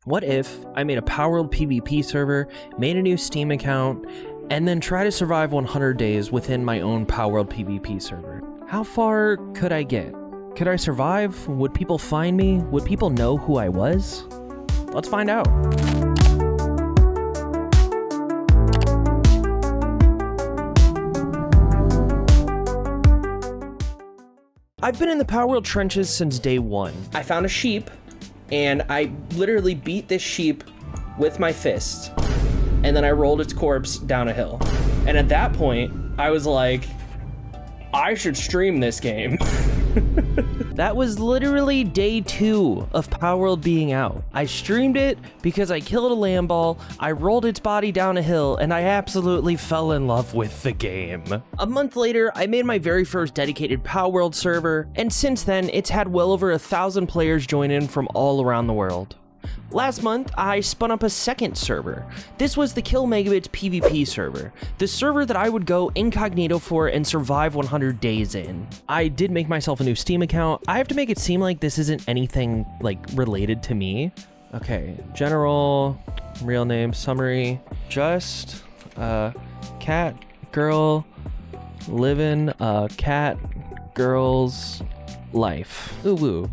What if I made a PALWORLD PVP server, made a new Steam account, and then try to survive 100 days within my own PALWORLD PVP server? How far could I get? Could I survive? Would people find me? Would people know who I was? Let's find out. I've been in the PALWORLD trenches since day one. I found a sheep, and I literally beat this sheep with my fists, and then I rolled its corpse down a hill. And at that point, I was like, I should stream this game. That was literally day 2 of PALWORLD being out. I streamed it because I killed a lamb ball, I rolled its body down a hill, and I absolutely fell in love with the game. A month later, I made my very first dedicated PALWORLD server, and since then, it's had well over 1,000 players join in from all around the world. Last month, I spun up a second server. This was the Kill MegaBits PvP server, the server that I would go incognito for and survive 100 days in. I did make myself a new Steam account. I have to make it seem like this isn't anything like related to me. Okay, general, real name, summary, just cat, girl, living a cat, girl's life. Ooh woo.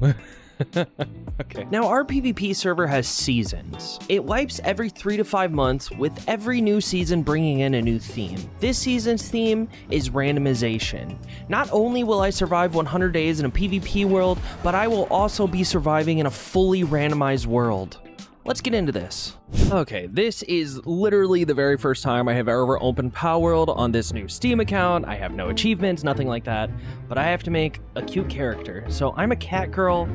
Okay. Now, our PvP server has seasons. It wipes every 3 to 5 months, with every new season bringing in a new theme. This season's theme is randomization. Not only will I survive 100 days in a PvP world, but I will also be surviving in a fully randomized world. Let's get into this. Okay, this is literally the very first time I have ever opened PALWORLD on this new Steam account. I have no achievements, nothing like that, but I have to make a cute character. So I'm a cat girl.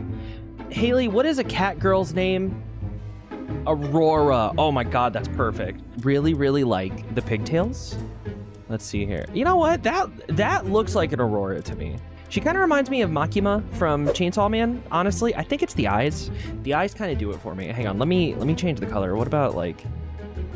Haley, what is a cat girl's name? Aurora. Oh my god, that's perfect. Really, really like the pigtails. Let's see here. You know what? That looks like an Aurora to me. She kind of reminds me of Makima from Chainsaw Man, honestly. I think it's the eyes. The eyes kind of do it for me. Hang on, let me change the color. What about like,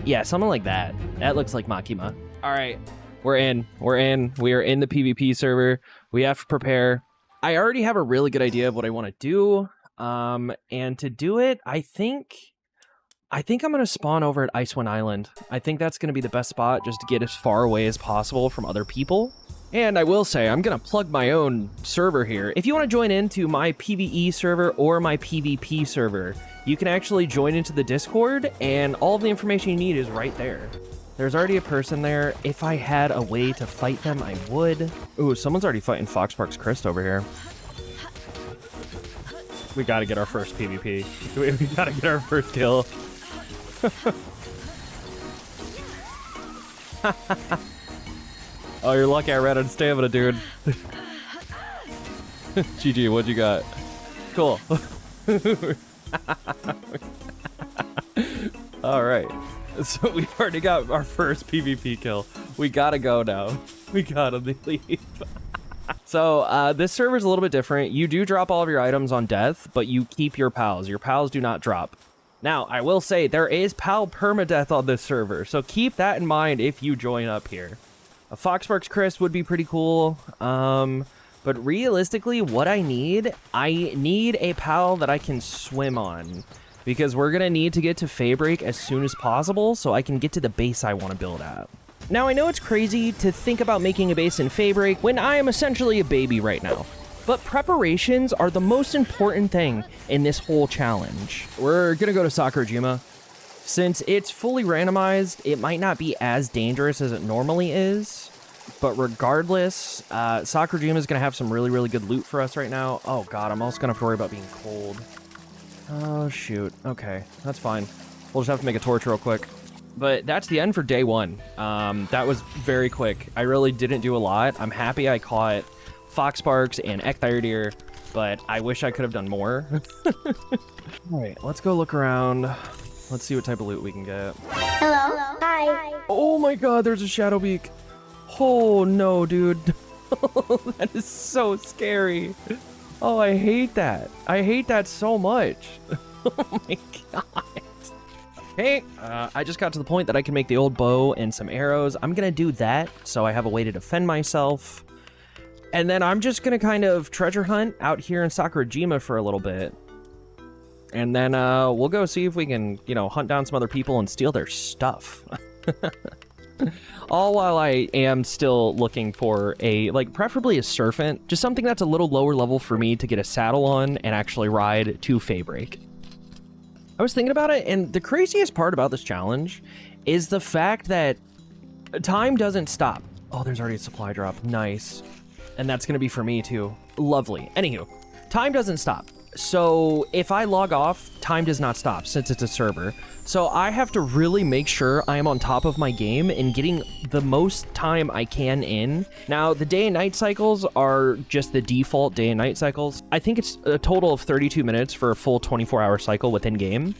yeah, something like that. That looks like Makima. All right, we're in. We are in the PvP server. We have to prepare. I already have a really good idea of what I want to do. And to do it, I think I'm going to spawn over at Icewind Island. I think that's going to be the best spot just to get as far away as possible from other people. And I will say, I'm going to plug my own server here. If you want to join into my PvE server or my PvP server, you can actually join into the Discord, and all of the information you need is right there. There's already a person there. If I had a way to fight them, I would. Ooh, someone's already fighting Foxparks Chris over here. We got to get our first PvP. We got to get our first kill. Oh, you're lucky I ran out of stamina, dude. GG, what'd you got? Cool. All right. So we've already got our first PvP kill. We gotta go now. We gotta leave. So this server's a little bit different. You do drop all of your items on death, but you keep your pals. Your pals do not drop. Now, I will say there is pal permadeath on this server, so keep that in mind if you join up here. A Foxparks Chris would be pretty cool, but realistically, what I need a pal that I can swim on, because we're gonna need to get to Fay Break as soon as possible so I can get to the base I want to build at. Now, I know it's crazy to think about making a base in Fay Break when I am essentially a baby right now, but preparations are the most important thing in this whole challenge. We're gonna go to Sakurajima. Since it's fully randomized, it might not be as dangerous as it normally is, but regardless, Sakurajima is going to have some really, really good loot for us right now. Oh god, I'm also going to have to worry about being cold. Oh shoot, okay, that's fine. We'll just have to make a torch real quick. But that's the end for day 1. That was very quick. I really didn't do a lot. I'm happy I caught Foxparks and Ecthyrdeer, but I wish I could have done more. Alright, let's go look around. Let's see what type of loot we can get. Hello. Hi. Oh my god, there's a shadow beak. Oh no, dude. That is so scary. Oh, I hate that. I hate that so much. Oh my god. Hey, I just got to the point that I can make the old bow and some arrows. I'm gonna do that so I have a way to defend myself. And then I'm just gonna kind of treasure hunt out here in Sakurajima for a little bit. And then we'll go see if we can, you know, hunt down some other people and steal their stuff. All while I am still looking for a, like, preferably a serpent, just something that's a little lower level for me to get a saddle on and actually ride to Fay Break. I was thinking about it, and the craziest part about this challenge is the fact that time doesn't stop. Oh, there's already a supply drop. Nice. And that's going to be for me, too. Lovely. Anywho, time doesn't stop. So if I log off, time does not stop since it's a server. So I have to really make sure I am on top of my game and getting the most time I can in. Now, the day and night cycles are just the default day and night cycles. I think it's a total of 32 minutes for a full 24-hour cycle within game.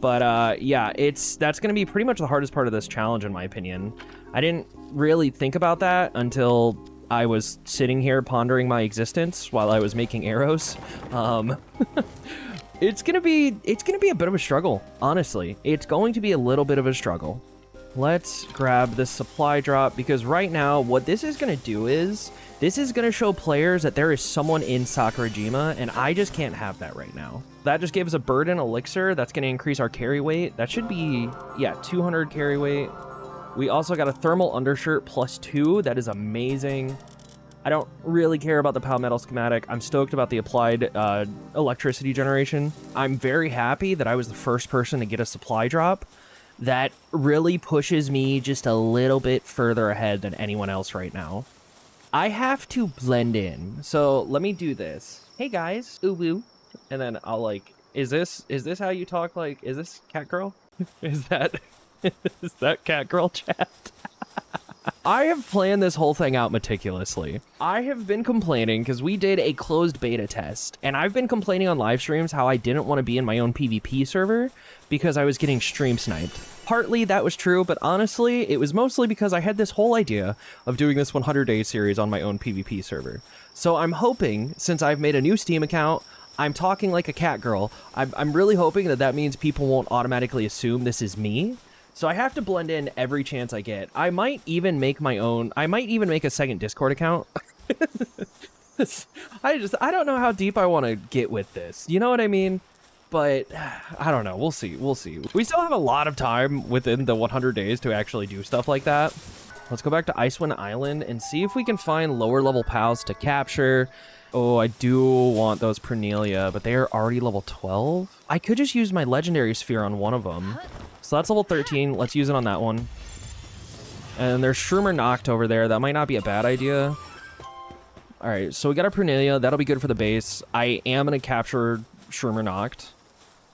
But yeah, that's going to be pretty much the hardest part of this challenge, in my opinion. I didn't really think about that until I was sitting here pondering my existence while I was making arrows. It's gonna be a bit of a struggle, honestly. It's going to be a little bit of a struggle. Let's grab this supply drop, because right now what this is gonna do is this is gonna show players that there is someone in Sakurajima, and I just can't have that right now. That just gave us a burden elixir. That's gonna increase our carry weight. That should be, yeah, 200 carry weight. We also got a thermal undershirt +2. That is amazing. I don't really care about the Palmetal schematic. I'm stoked about the applied electricity generation. I'm very happy that I was the first person to get a supply drop. That really pushes me just a little bit further ahead than anyone else right now. I have to blend in. So let me do this. Hey guys, ooh woo. And then I'll like, is this how you talk? Like, is this cat girl? Is that cat girl chat? I have planned this whole thing out meticulously. I have been complaining because we did a closed beta test, and I've been complaining on live streams how I didn't want to be in my own PvP server because I was getting stream sniped. Partly that was true, but honestly, it was mostly because I had this whole idea of doing this 100-day series on my own PvP server. So I'm hoping, since I've made a new Steam account, I'm talking like a cat girl, I'm really hoping that that means people won't automatically assume this is me. So I have to blend in every chance I get. I might even make my own, I might even make a second Discord account. I don't know how deep I want to get with this. You know what I mean? But I don't know. We'll see. We'll see. We still have a lot of time within the 100 days to actually do stuff like that. Let's go back to Icewind Island and see if we can find lower level pals to capture. Oh, I do want those Pernelia, but they are already level 12. I could just use my legendary sphere on one of them. So that's level 13. Let's use it on that one. And there's Shroomer Noct over there. That might not be a bad idea. All right, so we got our Pernelia. That'll be good for the base. I am going to capture Shroomer Noct.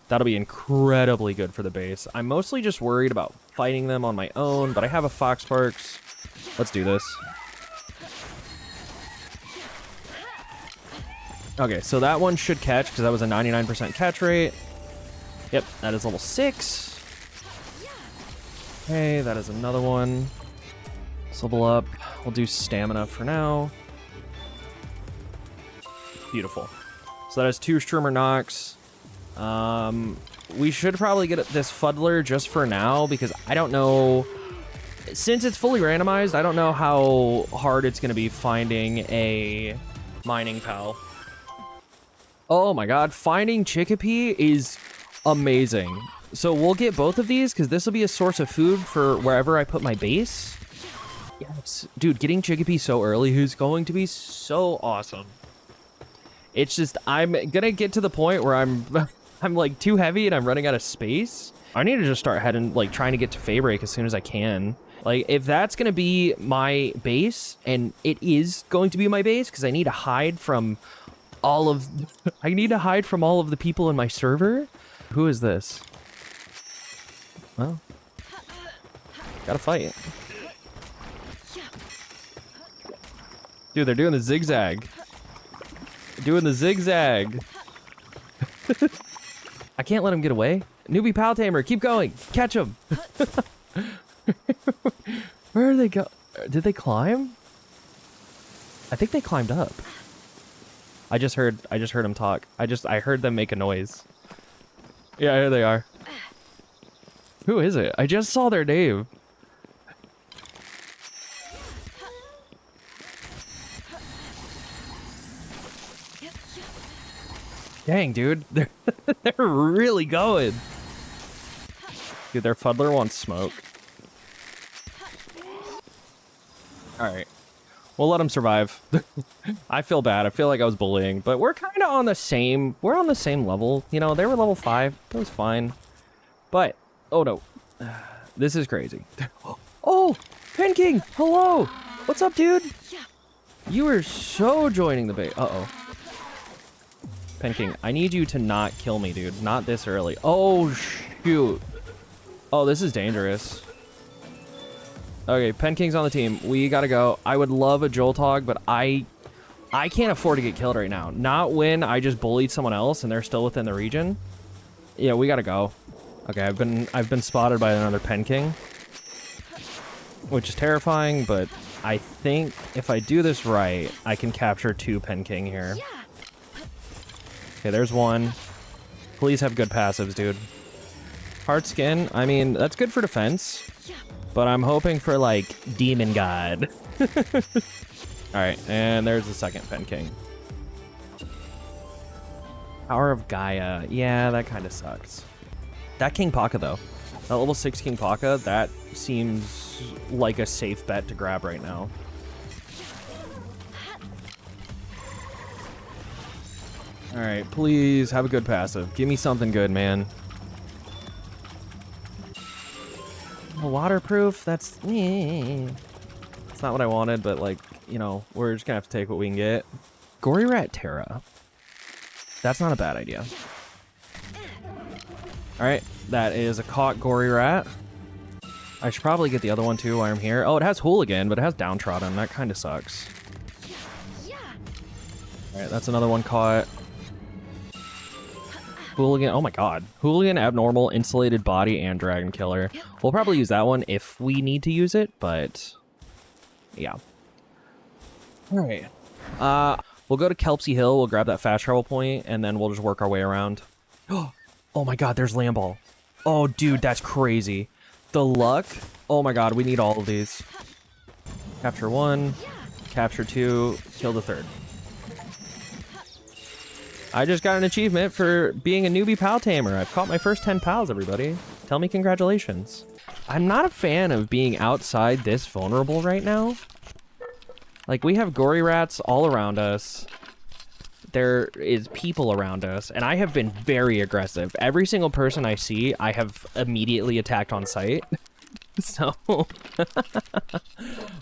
That'll be incredibly good for the base. I'm mostly just worried about fighting them on my own, but I have a Foxparks. Let's do this. Okay, so that one should catch because that was a 99% catch rate. Yep, that is level 6. Okay, that is another one. Let's level up. We'll do stamina for now. Beautiful. So that is 2 Shroomer Nocts. We should probably get this Fuddler just for now because I don't know. Since it's fully randomized, I don't know how hard it's going to be finding a mining pal. Oh my god, finding Chickpea is amazing. So we'll get both of these because this will be a source of food for wherever I put my base. Yes. Dude, getting Chickpea so early is going to be so awesome. It's just, I'm gonna get to the point where I'm like too heavy and I'm running out of space. I need to just start heading, like trying to get to Fay Break as soon as I can. Like if that's gonna be my base, and it is going to be my base because I need to hide from all of the people in my server. Who is this? Well, gotta fight. Dude, they're doing the zigzag. Doing the zigzag. I can't let him get away. Newbie Pal Tamer, keep going. Catch him. Where are they go? Did they climb? I think they climbed up. I just heard him talk. I heard them make a noise. Yeah, here they are. Who is it? I just saw their name. Dang, dude. They're really going. Dude, their fuddler wants smoke. All right. We'll let them survive. I feel bad. I feel like I was bullying, but we're kind of on the same... We're on the same level. You know, they were level 5. That was fine. But, oh no. This is crazy. Oh, Pen King, hello. What's up, dude? You are so joining the bait. Uh-oh. Pen King, I need you to not kill me, dude. Not this early. Oh, shoot. Oh, this is dangerous. Okay, Pen King's on the team. We gotta go. I would love a Joltog, but I can't afford to get killed right now. Not when I just bullied someone else and they're still within the region. Yeah, we gotta go. Okay, I've been spotted by another Pen King, which is terrifying, but I think if I do this right, I can capture 2 Pen King here. Okay, there's one. Please have good passives, dude. Hard skin, I mean, that's good for defense, but I'm hoping for, like, Demon God. Alright, and there's the second Pen King. Power of Gaia. Yeah, that kind of sucks. That King Paka, though. That level 6 King Paka, that seems like a safe bet to grab right now. Alright, please have a good passive. Give me something good, man. Waterproof? That's not what I wanted, but, like, you know, we're just gonna have to take what we can get. Gory Rat Terra. That's not a bad idea. Alright, that is a caught Gory Rat. I should probably get the other one too while I'm here. Oh, it has Hooligan, but it has Downtrodden. That kind of sucks. Alright, that's another one caught. Hooligan, oh my god. Hooligan, Abnormal, Insulated Body, and Dragon Killer. We'll probably use that one if we need to use it, but yeah. Alright. We'll go to Kelpsy Hill, we'll grab that fast travel point, and then we'll just work our way around. Oh my god, there's Lamball. Oh, dude, that's crazy. The luck. Oh my god, we need all of these. Capture 1, capture 2, kill the 3rd. I just got an achievement for being a newbie pal tamer. I've caught my first 10 pals, everybody. Tell me congratulations. I'm not a fan of being outside this vulnerable right now. Like, we have gory rats all around us. There is people around us, and I have been very aggressive. Every single person I see, I have immediately attacked on sight. So,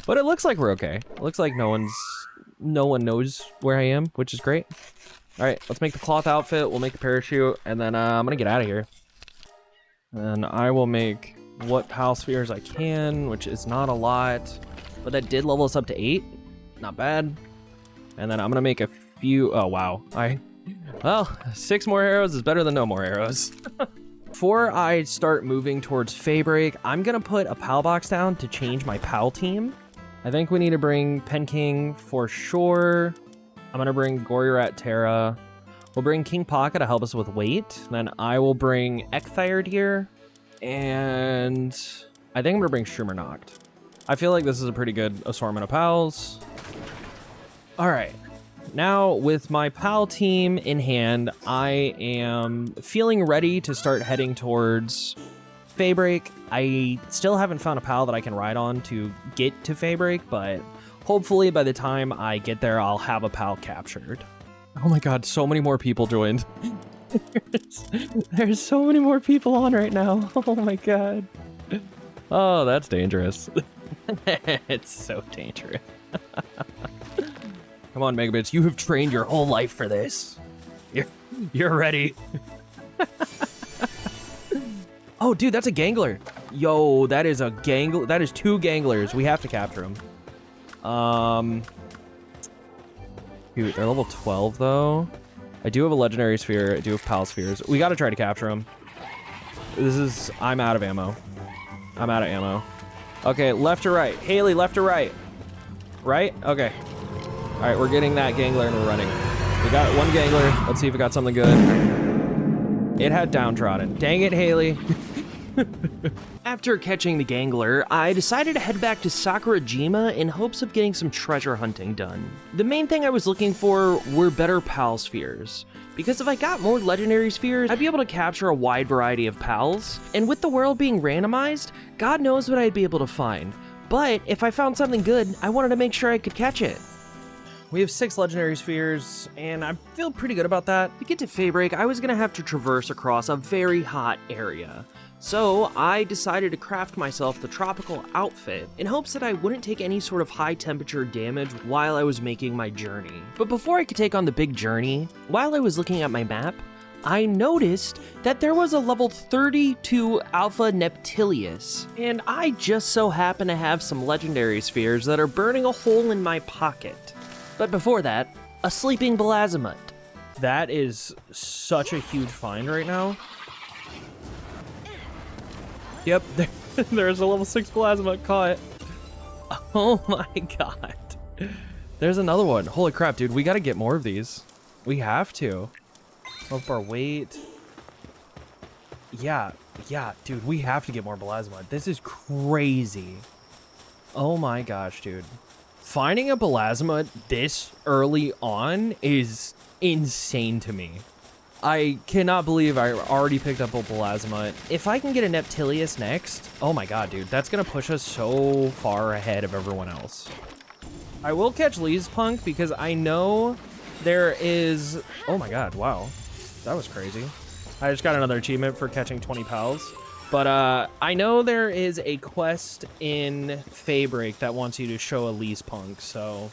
but it looks like we're okay. It looks like no one knows where I am, which is great. All right, let's make the cloth outfit. We'll make a parachute, and then I'm gonna get out of here. And I will make what PAL spheres I can, which is not a lot, but that did level us up to 8. Not bad. And then I'm gonna make a few. Oh wow, well, 6 more arrows is better than no more arrows. Before I start moving towards Fay Break, I'm gonna put a PAL box down to change my PAL team. I think we need to bring Pen King for sure. I'm gonna bring Gory Rat Terra. We'll bring King Paka to help us with weight. Then I will bring Ekthire Deer. And I think I'm gonna bring Shroomer Noct. I feel like this is a pretty good assortment of pals. All right. Now, with my PAL team in hand, I am feeling ready to start heading towards Fay Break. I still haven't found a PAL that I can ride on to get to Fay Break, but hopefully by the time I get there, I'll have a PAL captured. Oh my god, so many more people joined. There's so many more people on right now. Oh my god. Oh, that's dangerous. It's so dangerous. Come on, MegaBits, you have trained your whole life for this. You're ready. Oh, dude, that's a gangler. Yo, that is a gangler. That is 2 ganglers. We have to capture them. Dude, they're level 12 though. I do have a legendary sphere. I do have PAL spheres. We got to try to capture them. I'm out of ammo. I'm out of ammo. Okay, left or right? Haley, left or right? Right? Okay. All right, we're getting that gangler and we're running. We got 1 gangler. Let's see if it got something good. It had Downtrodden. Dang it, Haley. After catching the gangler, I decided to head back to Sakurajima in hopes of getting some treasure hunting done. The main thing I was looking for were better PAL spheres, because if I got more legendary spheres, I'd be able to capture a wide variety of PALs, and with the world being randomized, God knows what I'd be able to find. But if I found something good, I wanted to make sure I could catch it. We have 6 legendary spheres, and I feel pretty good about that. To get to Fay Break, I was gonna have to traverse across a very hot area. So I decided to craft myself the tropical outfit in hopes that I wouldn't take any sort of high temperature damage while I was making my journey. But before I could take on the big journey, while I was looking at my map, I noticed that there was a level 32 Alpha Neptilius, and I just so happen to have some legendary spheres that are burning a hole in my pocket. But before that, a sleeping Belasmut. That is such a huge find right now. Yep, there's a level 6 Belasmut, caught. Oh my god. There's another one. Holy crap, dude, we gotta get more of these. We have to. Up our weight. Yeah, dude, we have to get more Belasmut. This is crazy. Oh my gosh, dude. Finding a Belasmut this early on is insane to me. I cannot believe I already picked up a Belasmut. If I can get a Neptilius next, oh my god, dude, that's gonna push us so far ahead of everyone else. I will catch Lee's Punk because I know there is... Oh my god, wow. That was crazy. I just got another achievement for catching 20 pals. But I know there is a quest in Fay Break that wants you to show a Lee's Punk, so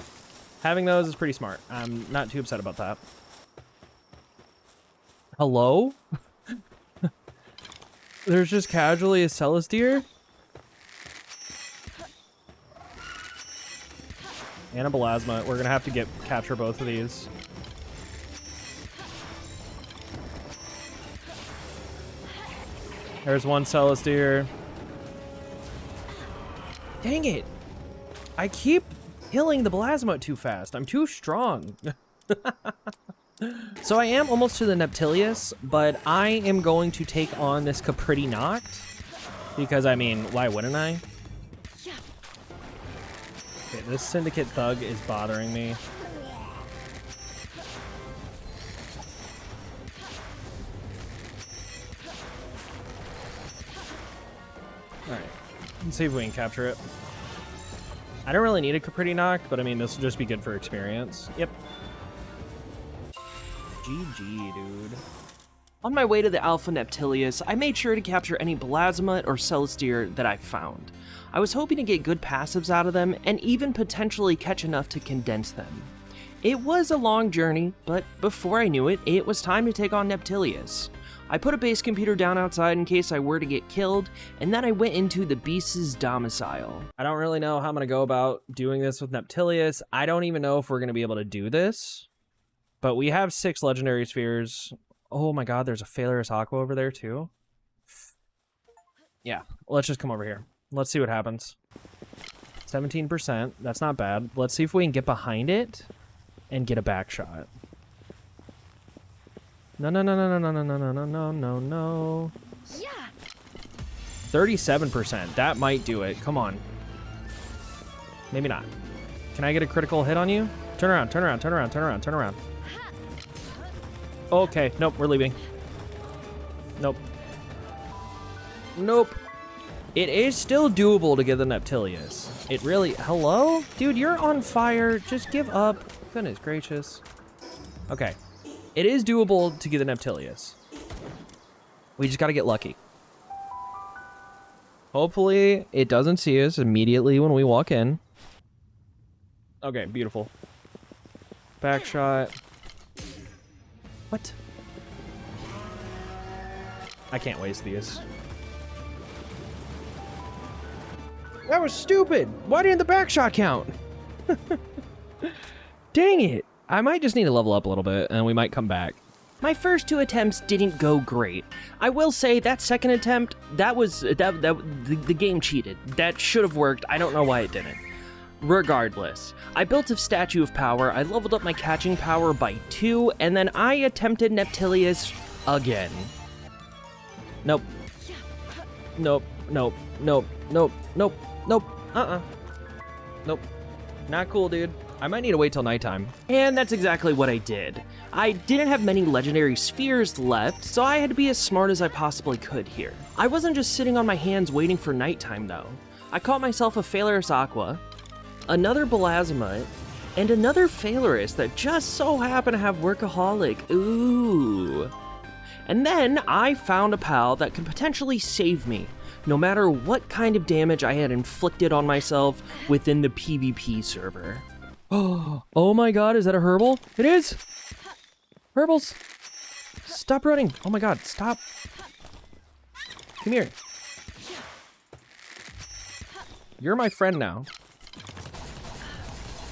having those is pretty smart. I'm not too upset about that. Hello? There's just casually a Celestier? And a Belasmut. We're gonna have to capture both of these. There's one Celestier. Dang it! I keep killing the Belasmut too fast. I'm too strong. So I am almost to the Neptilius, but I am going to take on this Capriti Noct. Because, I mean, why wouldn't I? Okay, this Syndicate Thug is bothering me. Alright, let's see if we can capture it. I don't really need a Capriti Noct, but I mean, this will just be good for experience. Yep. GG, dude. On my way to the Alpha Neptilius, I made sure to capture any Belasmut or Celestier that I found. I was hoping to get good passives out of them, and even potentially catch enough to condense them. It was a long journey, but before I knew it, it was time to take on Neptilius. I put a base computer down outside in case I were to get killed, and then I went into the beast's domicile. I don't really know how I'm going to go about doing this with Neptilius. I don't even know if we're going to be able to do this. But we have 6 legendary spheres. Oh my god, there's a Failurous Aqua over there too. Yeah, let's just come over here. Let's see what happens. 17%, that's not bad. Let's see if we can get behind it and get a back shot. No, no, no, no, no, no, no, no, no, no, no, no. Yeah. 37%, that might do it. Come on. Maybe not. Can I get a critical hit on you? Turn around, turn around, turn around, turn around, turn around. Okay, nope, we're leaving. Nope. Nope. It is still doable to get the Neptilius. It really... Hello? Dude, you're on fire. Just give up. Goodness gracious. Okay. It is doable to get the Neptilius. We just gotta get lucky. Hopefully, it doesn't see us immediately when we walk in. Okay, beautiful. Back shot. What? I can't waste these. That was stupid! Why didn't the back shot count? Dang it! I might just need to level up a little bit, and we might come back. My first 2 attempts didn't go great. I will say that second attempt, the game cheated. That should have worked. I don't know why it didn't. Regardless, I built a statue of power, I leveled up my catching power by 2, and then I attempted Neptilius again. Nope. Nope, nope, nope, nope, nope, nope, nope. Not cool, dude. I might need to wait till nighttime. And that's exactly what I did. I didn't have many legendary spheres left, so I had to be as smart as I possibly could here. I wasn't just sitting on my hands waiting for nighttime though. I caught myself a Phalerus Aqua, another Belasmite, and another Phalerus that just so happened to have Workaholic. Ooh. And then I found a pal that could potentially save me, no matter what kind of damage I had inflicted on myself within the PvP server. Oh my god, is that a Herbal? It is! Herbals! Stop running! Oh my god, stop! Come here. You're my friend now.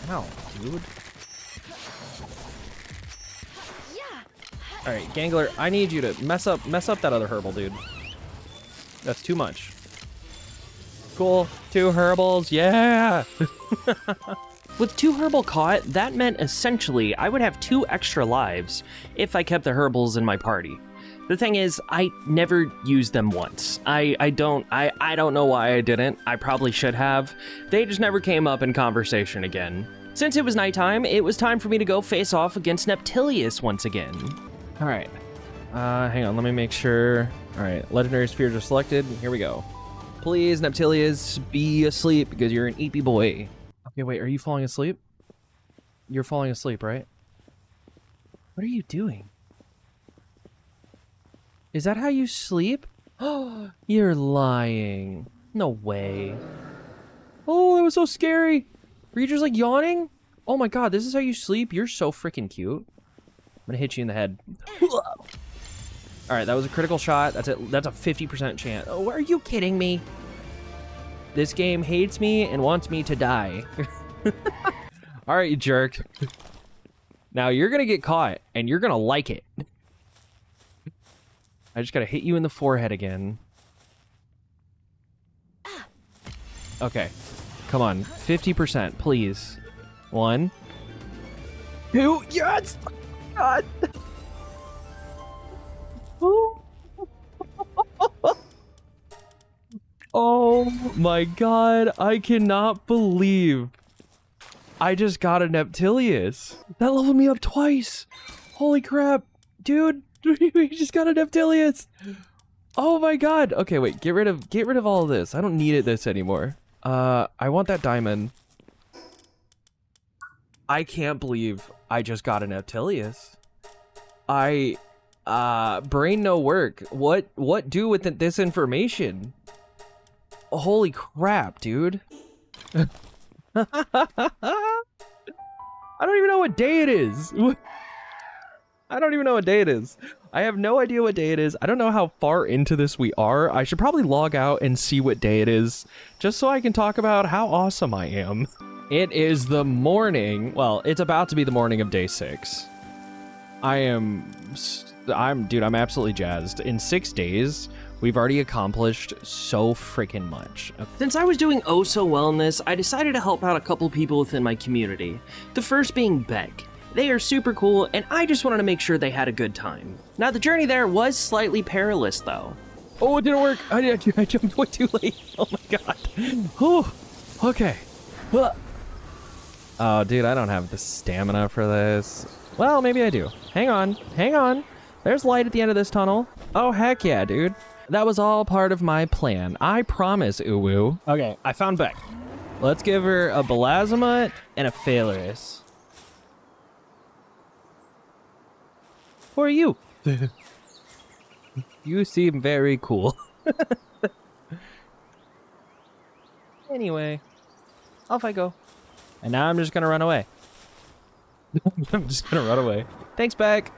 Ow, dude. Alright, Gangler, I need you to mess up that other Herbal, dude. That's too much. Cool, 2 Herbals, yeah! With 2 Herbal caught, that meant essentially I would have 2 extra lives if I kept the Herbals in my party. The thing is, I never used them once. I don't know why I didn't. I probably should have. They just never came up in conversation again. Since it was nighttime, it was time for me to go face off against Neptilius once again. All right, hang on, let me make sure. All right, legendary spheres are selected. Here we go. Please, Neptilius, be asleep because you're an eepy boy. Okay, wait, are you falling asleep? You're falling asleep, right? What are you doing? Is that how you sleep? Oh, you're lying. No way. Oh, that was so scary. Were you just like yawning? Oh my god, this is how you sleep? You're so freaking cute. I'm gonna hit you in the head. Alright, that was a critical shot. That's it. That's a 50% chance. Oh, are you kidding me? This game hates me and wants me to die. Alright, you jerk. Now you're gonna get caught, and you're gonna like it. I just gotta hit you in the forehead again. Okay. Come on. 50%, please. 1. 2. Yes! God! Oh my god, I cannot believe I just got a Neptilius. That leveled me up twice. Holy crap, dude, we just got a Neptilius. Oh my god. Okay, wait, get rid of all of this. I don't need this anymore. I want that diamond. I can't believe I just got an Neptilius. Brain no work. What do with this information? Holy crap, dude. I don't even know what day it is. I don't even know what day it is. I have no idea what day it is. I don't know how far into this we are. I should probably log out and see what day it is, just so I can talk about how awesome I am. It is the morning. Well, it's about to be the morning of day 6. I'm absolutely jazzed. In 6 days, we've already accomplished so freaking much. Since I was doing oh so well in this, I decided to help out a couple people within my community. The first being Beck. They are super cool, and I just wanted to make sure they had a good time. Now, the journey there was slightly perilous, though. Oh, it didn't work. I jumped way too late. Oh my god. Oh, okay. Oh, dude, I don't have the stamina for this. Well, maybe I do. Hang on. Hang on. There's light at the end of this tunnel. Oh, heck yeah, dude. That was all part of my plan. I promise, Uwu. Okay, I found Beck. Let's give her a Belasmite and a Phalerus. Who are you? You seem very cool. Anyway, off I go. And now I'm just gonna run away. I'm just gonna run away. Thanks, Beck.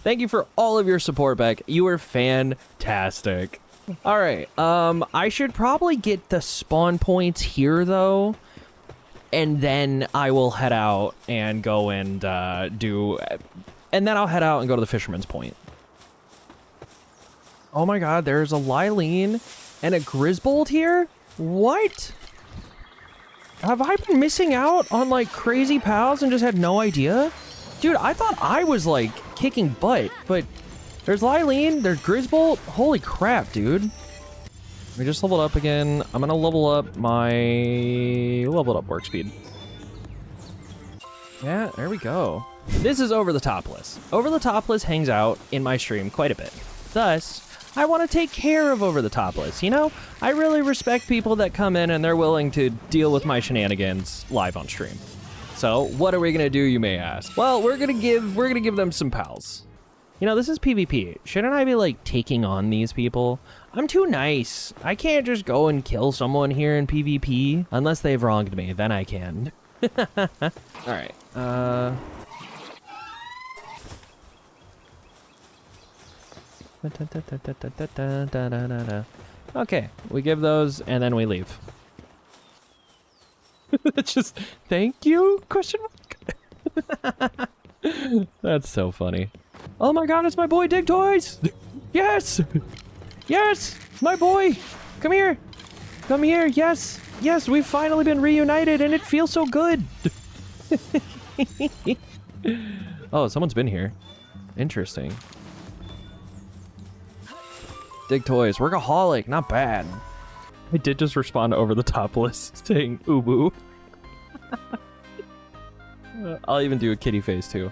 Thank you for all of your support, Beck. You were fantastic. All right, I should probably get the spawn points here, though. And then I will head out and go and and then I'll head out and go to the Fisherman's Point. Oh my god, there's a Lylene and a Grisbold here? What? Have I been missing out on, like, crazy pals and just had no idea? Dude, I thought I was, like, kicking butt, but there's Lylene, there's Grisbold. Holy crap, dude. We just leveled up again. I'm gonna leveled up work speed. Yeah, there we go. This is Over the Topless. Over the Topless hangs out in my stream quite a bit. Thus, I want to take care of Over the Topless, you know? I really respect people that come in and they're willing to deal with my shenanigans live on stream. So, what are we gonna do, you may ask? Well, we're gonna give them some pals. You know, this is PvP. Shouldn't I be, like, taking on these people? I'm too nice. I can't just go and kill someone here in PvP. Unless they've wronged me, then I can. Alright, okay, we give those, and then we leave. Just, thank you? Question mark? That's so funny. Oh my god, it's my boy Dig Toys! Yes! Yes! My boy! Come here! Come here, yes! Yes, we've finally been reunited and it feels so good! Oh, someone's been here. Interesting. Dig Toys, workaholic, not bad. I did just respond to Over the Topless saying ubu. I'll even do a kitty face too.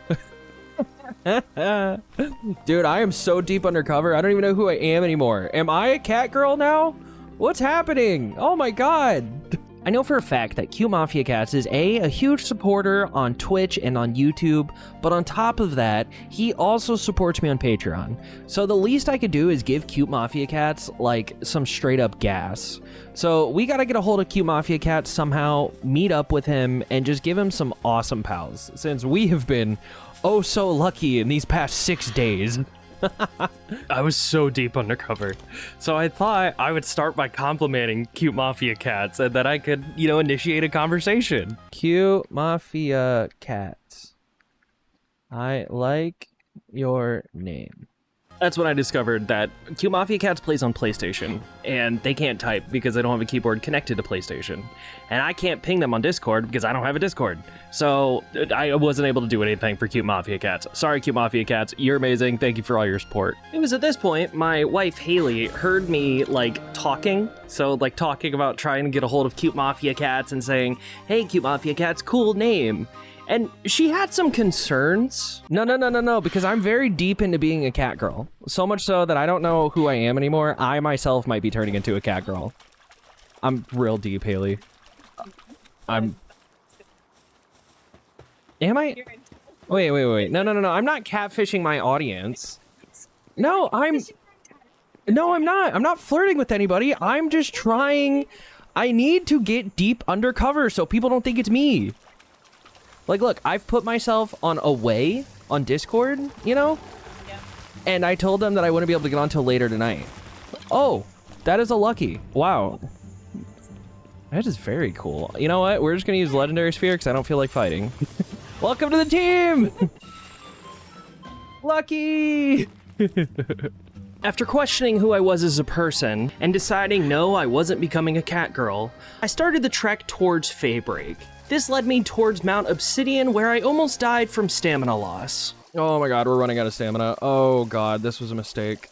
Dude, I am so deep undercover. I don't even know who I am anymore. Am I a cat girl now? What's happening? Oh my god. I know for a fact that Cute Mafia Cats is a huge supporter on Twitch and on YouTube, but on top of that, he also supports me on Patreon. So the least I could do is give Cute Mafia Cats, like, some straight up gas. So we gotta get a hold of Cute Mafia Cats somehow, meet up with him, and just give him some awesome pals, since we have been oh so lucky in these past 6 days. I was so deep undercover. So I thought I would start by complimenting Cute Mafia Cats and that I could, you know, initiate a conversation. Cute Mafia Cats, I like your name. That's when I discovered that Cute Mafia Cats plays on PlayStation, and they can't type because they don't have a keyboard connected to PlayStation. And I can't ping them on Discord because I don't have a Discord. So I wasn't able to do anything for Cute Mafia Cats. Sorry, Cute Mafia Cats, you're amazing. Thank you for all your support. It was at this point, my wife Haley heard me talking about trying to get a hold of Cute Mafia Cats and saying, hey, Cute Mafia Cats, cool name. And she had some concerns. No, because I'm very deep into being a cat girl. So much so that I don't know who I am anymore. I myself might be turning into a cat girl. I'm real deep, Haley. Am I? Wait. No. I'm not catfishing my audience. No, I'm not. I'm not flirting with anybody. I'm just trying. I need to get deep undercover so people don't think it's me. Like, look, I've put myself on away on Discord, you know? Yeah. And I told them that I wouldn't be able to get on until later tonight. Oh, that is a lucky. Wow. That is very cool. You know what? We're just going to use Legendary Sphere because I don't feel like fighting. Welcome to the team! Lucky! After questioning who I was as a person and deciding no, I wasn't becoming a cat girl, I started the trek towards Fay Break. This led me towards Mount Obsidian, where I almost died from stamina loss. Oh my god, we're running out of stamina. Oh god, this was a mistake.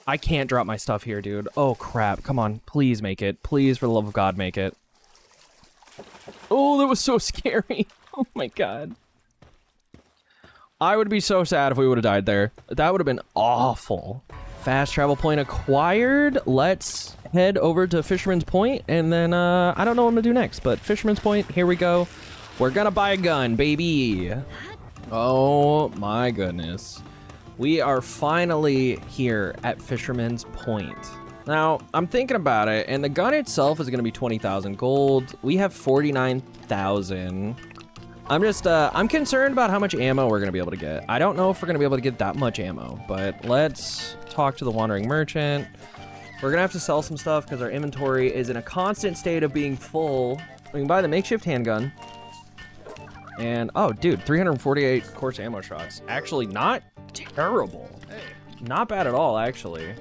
I can't drop my stuff here, dude. Oh crap, come on, please make it. Please, for the love of God, make it. Oh, that was so scary. Oh my god. I would be so sad if we would have died there. That would have been awful. Fast travel point acquired. Let's head over to Fisherman's Point, and then I don't know what I'm gonna do next, but Fisherman's Point, here we go. We're gonna buy a gun, baby. Oh my goodness. We are finally here at Fisherman's Point. Now, I'm thinking about it, and the gun itself is gonna be 20,000 gold. We have 49,000. I'm concerned about how much ammo we're gonna be able to get. I don't know if we're gonna be able to get that much ammo, but let's talk to the Wandering Merchant. We're gonna have to sell some stuff because our inventory is in a constant state of being full. We can buy the makeshift handgun. And, oh, dude, 348 course ammo shots. Actually, not terrible. Not bad at all, actually.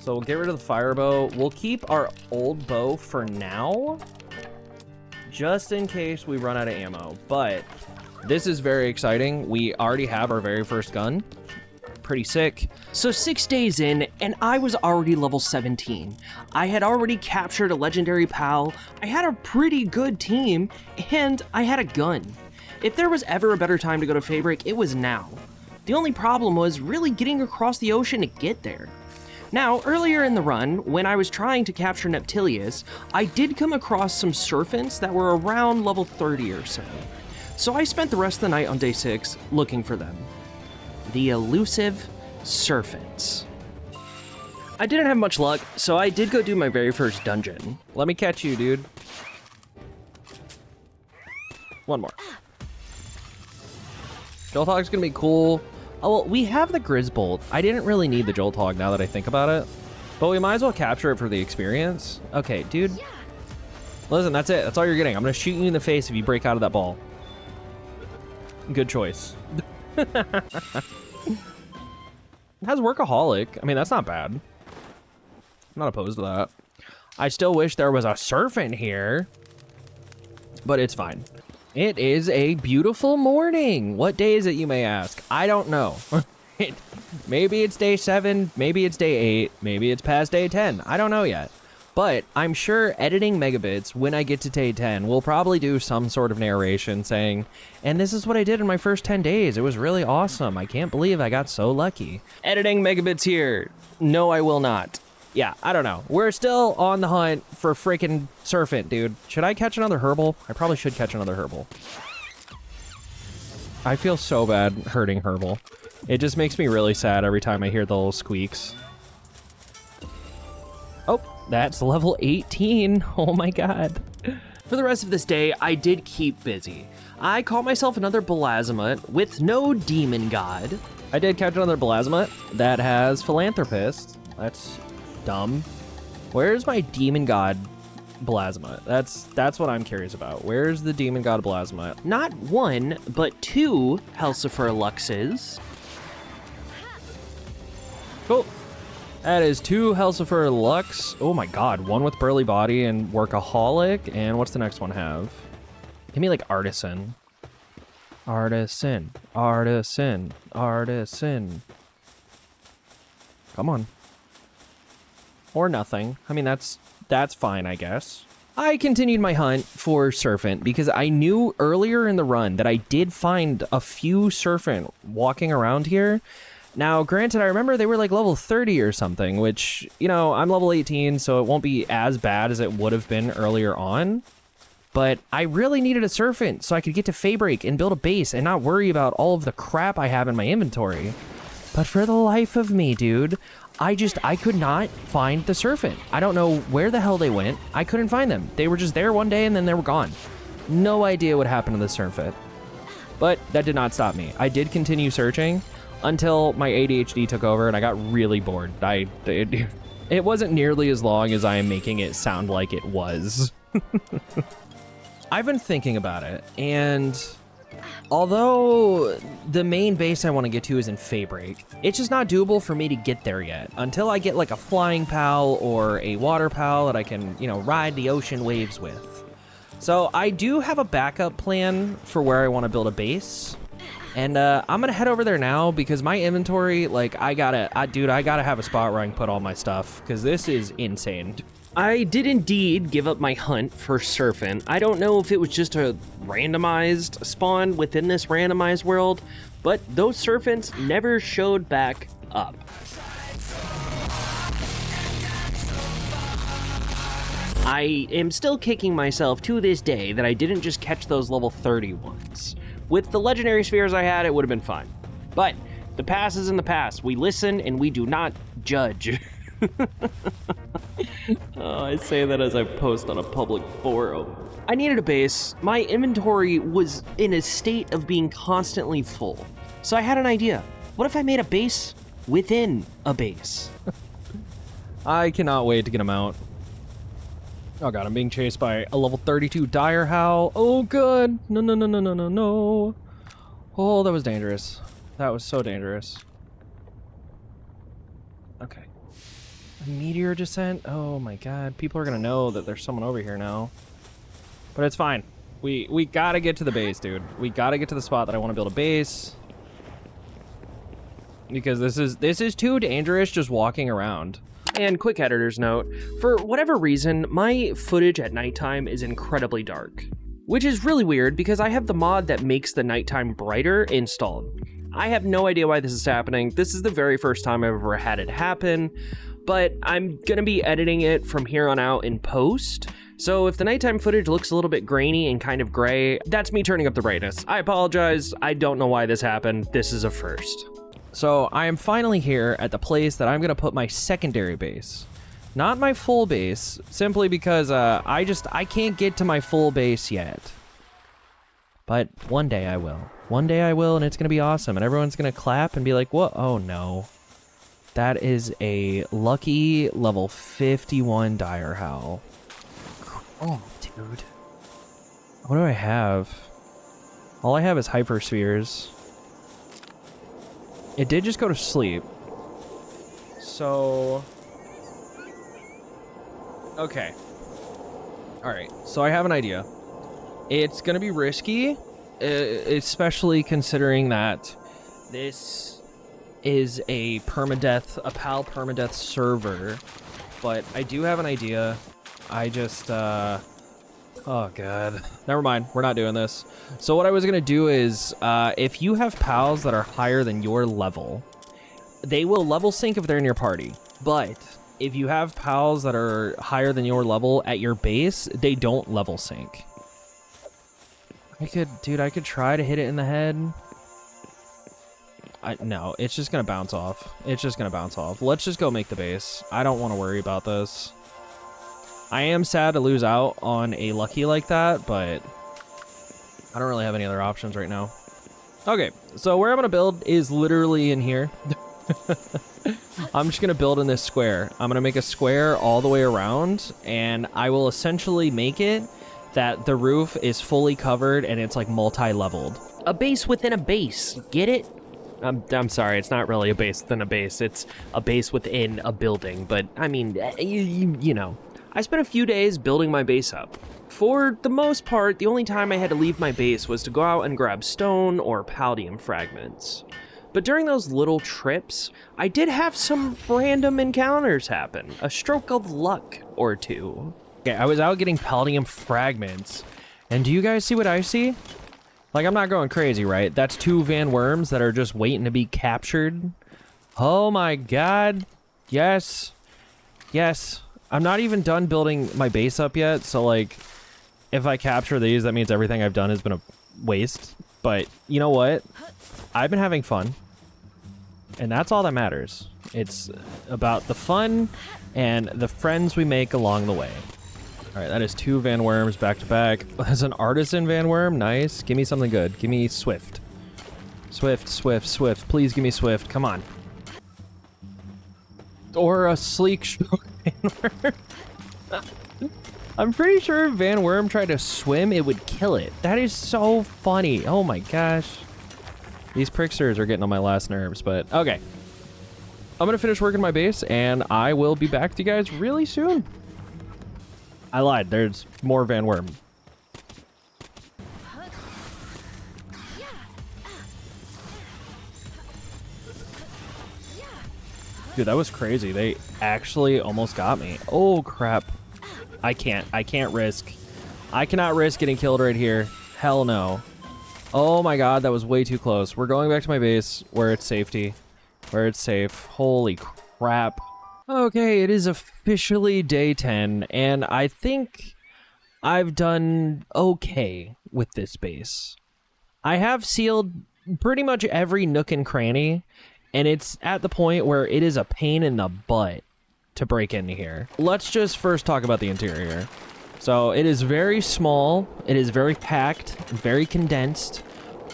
So we'll get rid of the fire bow. We'll keep our old bow for now, just in case we run out of ammo. But this is very exciting. We already have our very first gun. Pretty sick. So 6 days in, and I was already level 17. I had already captured a legendary PAL, I had a pretty good team, and I had a gun. If there was ever a better time to go to Fay Break, it was now. The only problem was really getting across the ocean to get there. Now, earlier in the run, when I was trying to capture Neptilius, I did come across some serpents that were around level 30 or so. So I spent the rest of the night on day 6 looking for them. The elusive serpents. I didn't have much luck, so I did go do my very first dungeon. Let me catch you, dude. One more. Jolt Hog's gonna be cool. Oh, well, we have the Grizzbolt. I didn't really need the Jolt Hog now that I think about it. But we might as well capture it for the experience. Okay, dude. Listen, that's it. That's all you're getting. I'm gonna shoot you in the face if you break out of that ball. Good choice. It has Workaholic. I mean, that's not bad. I'm not opposed to that. I still wish there was a serpent here, but it's fine. It is a beautiful morning. What day is it, you may ask? I don't know. Maybe it's day 7, maybe it's day 8, maybe it's past day 10. I don't know yet. But I'm sure editing MegaBits when I get to day 10 will probably do some sort of narration saying, and this is what I did in my first 10 days. It was really awesome. I can't believe I got so lucky. Editing MegaBits here. No, I will not. Yeah, I don't know. We're still on the hunt for freaking serpent, dude. Should I catch another herbal? I probably should catch another herbal. I feel so bad hurting herbal. It just makes me really sad every time I hear the little squeaks. Oh, that's level 18. Oh my god. For the rest of this day, I did keep busy. I caught myself another Belasmut with no demon god. I did catch another Belasmut that has Philanthropist. That's dumb. Where's my demon god Belasmut? That's what I'm curious about. Where's the demon god Belasmut? Not 1, but 2 Helsifer Luxes. Cool. That is 2 Helsifer Lux. Oh my god, 1 with Burly Body and Workaholic. And what's the next one have? Give me like Artisan. Artisan. Artisan. Artisan. Come on. Or nothing. I mean, that's fine, I guess. I continued my hunt for serpent because I knew earlier in the run that I did find a few serpent walking around here. Now, granted, I remember they were like level 30 or something, which, you know, I'm level 18, so it won't be as bad as it would have been earlier on. But I really needed a serpent so I could get to Fay Break and build a base and not worry about all of the crap I have in my inventory. But for the life of me, dude, I could not find the serpent. I don't know where the hell they went. I couldn't find them. They were just there one day and then they were gone. No idea what happened to the serpent. But that did not stop me. I did continue searching until my ADHD took over and I got really bored. It wasn't nearly as long as I am making it sound like it was. I've been thinking about it, and although the main base I want to get to is in Fay Break, it's just not doable for me to get there yet until I get like a flying PAL or a water PAL that I can, you know, ride the ocean waves with. So I do have a backup plan for where I want to build a base. And I'm gonna head over there now because my inventory, like, dude, I gotta have a spot where I can put all my stuff because this is insane. I did indeed give up my hunt for serpent. I don't know if it was just a randomized spawn within this randomized world, but those serpents never showed back up. I am still kicking myself to this day that I didn't just catch those level 30 ones. With the legendary spheres I had, it would have been fun. But the past is in the past. We listen and we do not judge. Oh, I say that as I post on a public forum. I needed a base. My inventory was in a state of being constantly full. So I had an idea. What if I made a base within a base? I cannot wait to get him out. Oh god, I'm being chased by a level 32 Dire Howl. Oh good. No, no, no, no, no, no, no. Oh, that was dangerous. That was so dangerous. Okay. A meteor descent? Oh my god. People are gonna know that there's someone over here now. But it's fine. We gotta get to the base, dude. We gotta get to the spot that I want to build a base. because this is too dangerous just walking around. And quick editor's note, for whatever reason, my footage at nighttime is incredibly dark, which is really weird because I have the mod that makes the nighttime brighter installed. I have no idea why this is happening. This is the very first time I've ever had it happen, but I'm gonna be editing it from here on out in post. So if the nighttime footage looks a little bit grainy and kind of gray, that's me turning up the brightness. I apologize. I don't know why this happened. This is a first. So I am finally here at the place that I'm gonna put my secondary base. Not my full base, simply because I can't get to my full base yet. But one day I will. One day I will, and it's gonna be awesome, and everyone's gonna clap and be like, what? Oh no. That is a lucky level 51 dire howl. Oh, dude. What do I have? All I have is hyperspheres. It did just go to sleep. So... okay. Alright, so I have an idea. It's gonna be risky, especially considering that this is a permadeath, a PAL permadeath server. But I do have an idea. I just, oh god. Never mind, we're not doing this. So what I was gonna do is, if you have pals that are higher than your level, they will level sync if they're in your party. But if you have pals that are higher than your level at your base, they don't level sync. I could try to hit it in the head. No, it's just gonna bounce off. It's just gonna bounce off. Let's just go make the base. I don't want to worry about this. I am sad to lose out on a lucky like that, but I don't really have any other options right now. Okay, so where I'm gonna build is literally in here. I'm just gonna build in this square. I'm gonna make a square all the way around, and I will essentially make it that the roof is fully covered and it's like multi-leveled. A base within a base, get it? I'm sorry, it's not really a base within a base. It's a base within a building, but I mean, you know. I spent a few days building my base up. For the most part, the only time I had to leave my base was to go out and grab stone or palladium fragments. But during those little trips, I did have some random encounters happen. A stroke of luck or two. Okay, I was out getting palladium fragments, and do you guys see what I see? Like, I'm not going crazy, right? That's 2 Van Worms that are just waiting to be captured. Oh my god. Yes. Yes. I'm not even done building my base up yet, so like, if I capture these, that means everything I've done has been a waste. But you know what? I've been having fun, and that's all that matters. It's about the fun and the friends we make along the way. All right, that is 2 Van Worms back to back. There's an artisan Van Worm. Nice. Give me something good. Give me Swift. Swift, Swift, Swift. Please give me Swift. Come on. Or a sleek stroke Van Worm. I'm pretty sure if Van Worm tried to swim, it would kill it. That is so funny. Oh my gosh. These pricksters are getting on my last nerves, but okay. I'm gonna finish working my base, and I will be back to you guys really soon. I lied. There's more Van Worm. Dude, that was crazy. They actually almost got me. Oh, crap. I can't risk. I cannot risk getting killed right here. Hell no. Oh my god, that was way too close. We're going back to my base where it's safety. Where it's safe. Holy crap. Okay, it is officially day 10, and I think I've done okay with this base. I have sealed pretty much every nook and cranny, and it's at the point where it is a pain in the butt to break into here. Let's just first talk about the interior. So it is very small, it is very packed, very condensed,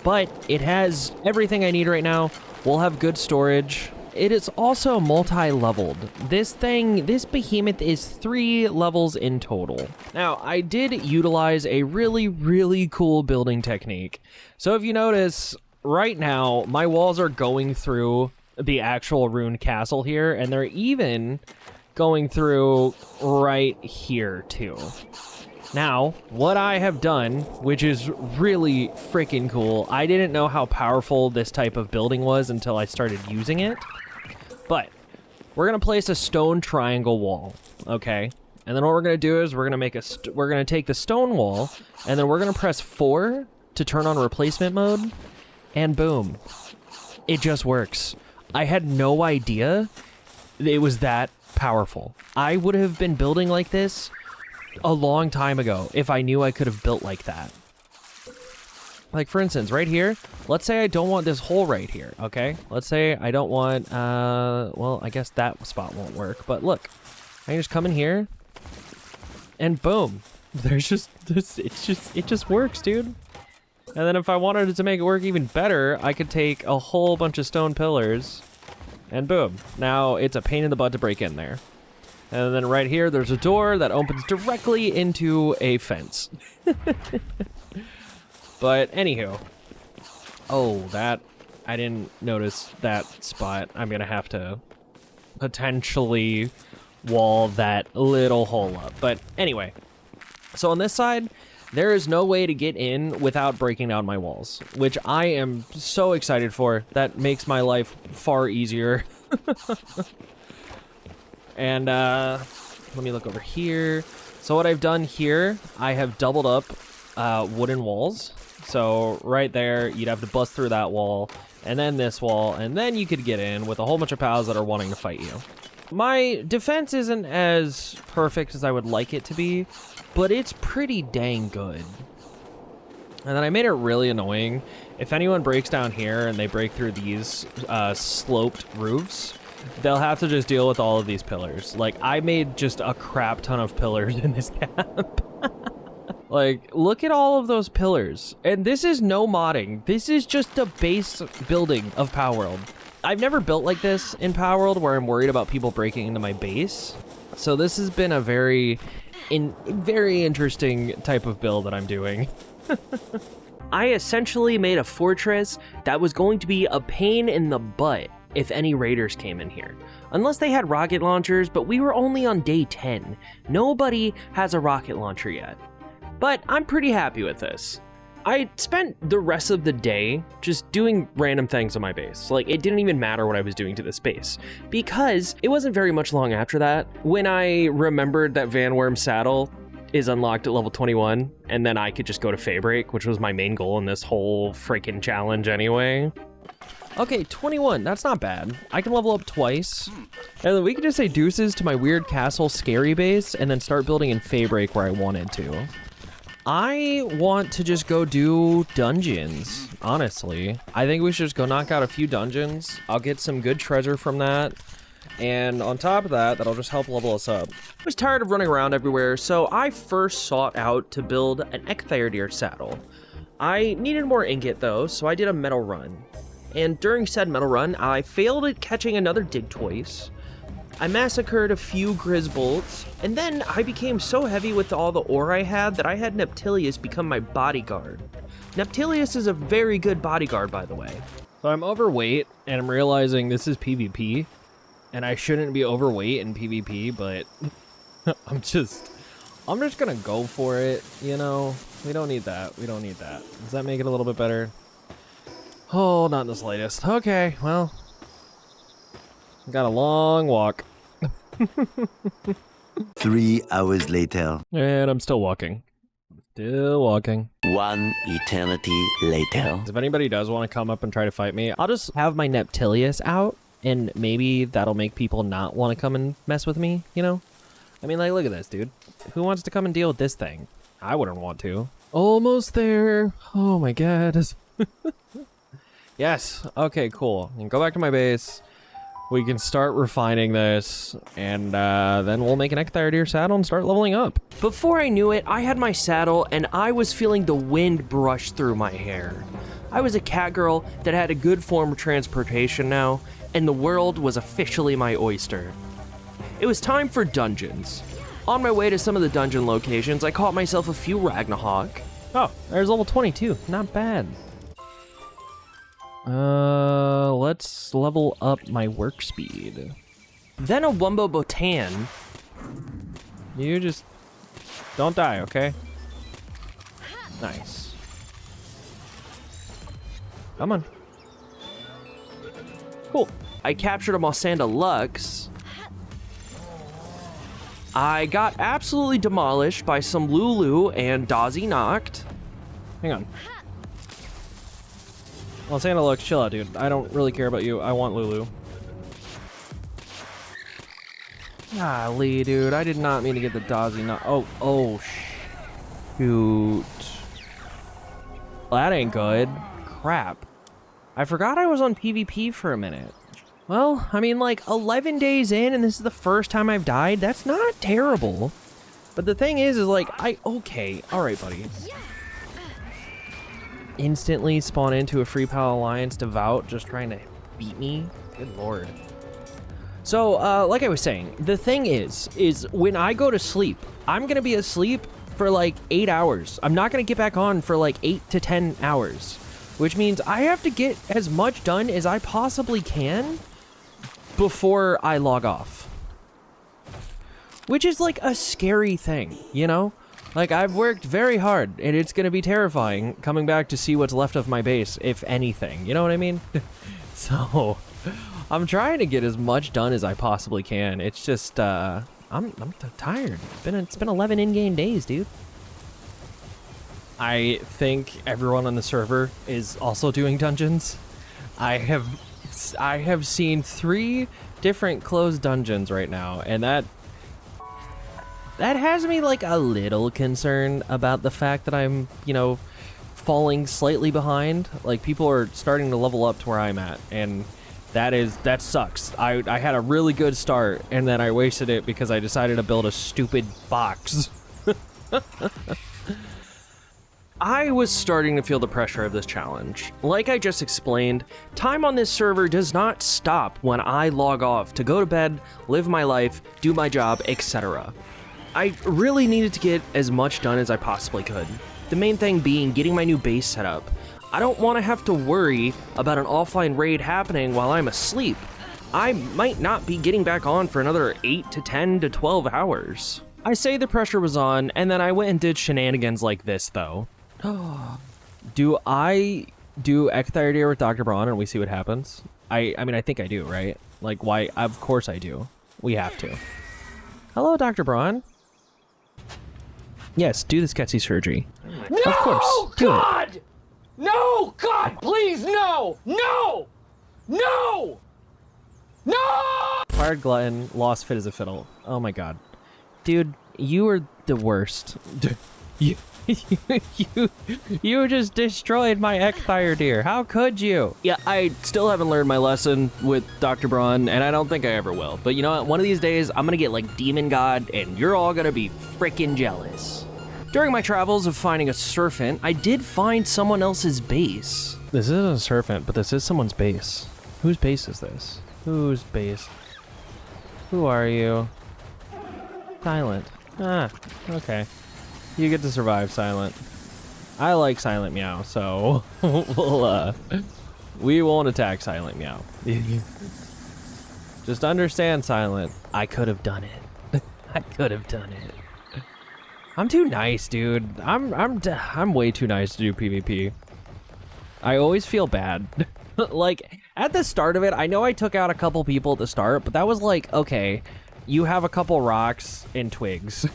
but it has everything I need right now. We'll have good storage. It is also multi-leveled. This behemoth is 3 levels in total. Now, I did utilize a really, really cool building technique. So if you notice, right now, my walls are going through the actual ruined castle here, and they're even going through right here, too. Now, what I have done, which is really freaking cool, I didn't know how powerful this type of building was until I started using it, but we're gonna place a stone triangle wall, okay? And then what we're gonna do is we're gonna take the stone wall, and then we're gonna press 4 to turn on replacement mode, and boom, it just works. I had no idea it was that powerful. I would have been building like this a long time ago if I knew I could have built like that. Like, for instance, right here, let's say I don't want this hole right here, okay? Let's say I don't want, well, I guess that spot won't work, but look, I can just come in here, and boom, there's just this, it just works, dude. And then if I wanted it to make it work even better, I could take a whole bunch of stone pillars, and boom, now it's a pain in the butt to break in there. And then right here, there's a door that opens directly into a fence. But anywho, oh, that, I didn't notice that spot. I'm gonna have to potentially wall that little hole up. But anyway, so on this side, there is no way to get in without breaking down my walls, which I am so excited for. That makes my life far easier. And let me look over here. So what I've done here, I have doubled up wooden walls. So right there, you'd have to bust through that wall, and then this wall, and then you could get in with a whole bunch of pals that are wanting to fight you. My defense isn't as perfect as I would like it to be, but it's pretty dang good. And then I made it really annoying. If anyone breaks down here and they break through these sloped roofs, they'll have to just deal with all of these pillars. Like, I made just a crap ton of pillars in this camp. Like, look at all of those pillars. And this is no modding. This is just the base building of PALWORLD. I've never built like this in PALWORLD where I'm worried about people breaking into my base. So this has been a very interesting type of build that I'm doing. I essentially made a fortress that was going to be a pain in the butt if any raiders came in here. Unless they had rocket launchers, but we were only on day 10. Nobody has a rocket launcher yet. But I'm pretty happy with this. I spent the rest of the day just doing random things on my base. Like, it didn't even matter what I was doing to this base, because it wasn't very much long after that when I remembered that Van Worm's saddle is unlocked at level 21, and then I could just go to Fay Break, which was my main goal in this whole freaking challenge anyway. Okay, 21, that's not bad. I can level up twice. And then we can just say deuces to my weird castle scary base and then start building in Fay Break where I wanted to. I want to just go do dungeons, honestly. I think we should just go knock out a few dungeons. I'll get some good treasure from that. And on top of that, that'll just help level us up. I was tired of running around everywhere, so I first sought out to build an Ecthyrodeer saddle. I needed more ingot though, so I did a metal run. And during said metal run, I failed at catching another Digtoise. I massacred a few Grizzbolts, and then I became so heavy with all the ore I had that I had Neptilius become my bodyguard. Neptilius is a very good bodyguard, by the way. So I'm overweight, and I'm realizing this is PvP, and I shouldn't be overweight in PvP, but I'm just gonna go for it, you know? We don't need that. We don't need that. Does that make it a little bit better? Oh, not in the slightest. Okay, well, got a long walk. 3 hours later. And I'm still walking. Still walking. 1 eternity later. If anybody does want to come up and try to fight me, I'll just have my Neptilius out, and maybe that'll make people not want to come and mess with me, you know? I mean, like, look at this, dude. Who wants to come and deal with this thing? I wouldn't want to. Almost there. Oh my god. Yes. Okay, cool. And go back to my base. We can start refining this, and then we'll make an Ecthyrodeer saddle and start leveling up. Before I knew it, I had my saddle and I was feeling the wind brush through my hair. I was a cat girl that had a good form of transportation now, and the world was officially my oyster. It was time for dungeons. On my way to some of the dungeon locations, I caught myself a few Ragnahawk. Oh, there's level 22. Not bad. Let's level up my work speed. Then a Wumbo Botan. You just Don't die, okay? Nice. Come on. Cool. I captured a Mossanda Lux. I got absolutely demolished by some Lulu and Dazzy knocked. Hang on. Well, Santa Lux, chill out, dude. I don't really care about you. I want Lulu. Golly, dude. I did not mean to get the Dazzy knock. Oh, shoot. Well, that ain't good. Crap. I forgot I was on PvP for a minute. Well, I mean, like, 11 days in, and this is the first time I've died. That's not terrible. But the thing is like, okay, all right, buddy. Instantly spawn into a Free Pal Alliance devout just trying to beat me? Good lord. So, like I was saying, the thing is when I go to sleep, I'm gonna be asleep for like 8 hours. I'm not gonna get back on for like 8 to 10 hours, which means I have to get as much done as I possibly can before I log off. Which is like a scary thing, you know? Like, I've worked very hard, and it's gonna be terrifying coming back to see what's left of my base, if anything. You know what I mean? So, I'm trying to get as much done as I possibly can. It's just, I'm tired. It's been 11 in-game days, dude. I think everyone on the server is also doing dungeons. I have seen 3 different closed dungeons right now, and that has me like a little concerned about the fact that I'm, you know, falling slightly behind. Like, people are starting to level up to where I'm at, and that sucks. I had a really good start, and then I wasted it because I decided to build a stupid box. I was starting to feel the pressure of this challenge. Like I just explained, time on this server does not stop when I log off to go to bed, live my life, do my job, etc. I really needed to get as much done as I possibly could. The main thing being getting my new base set up. I don't want to have to worry about an offline raid happening while I'm asleep. I might not be getting back on for another 8 to 10 to 12 hours. I say the pressure was on, and then I went and did shenanigans like this, though. Do I do Ecthyrodeer with Dr. Braun and we see what happens? I mean, I think I do, right? Like, why? Of course I do. We have to. Hello, Dr. Braun. Yes, do this Ketsy surgery. No, of course. Do God! It. No, God, please, no! No! No! No! Fired glutton, lost fit as a fiddle. Oh my god. Dude, you are the worst. You just destroyed my Ecthyrodeer. How could you? Yeah, I still haven't learned my lesson with Dr. Braun, and I don't think I ever will. But you know what? One of these days, I'm gonna get like Demon God, and you're all gonna be freaking jealous. During my travels of finding a serpent, I did find someone else's base. This isn't a serpent, but this is someone's base. Whose base is this? Whose base? Who are you? Silent. Ah, okay. You get to survive, Silent. I like Silent Meow, so we won't attack Silent Meow. Just understand, Silent, I could have done it. I could have done it. I'm too nice, dude. I'm way too nice to do PvP. I always feel bad. Like, at the start of it, I know I took out a couple people at the start, but that was like, okay, you have a couple rocks and twigs.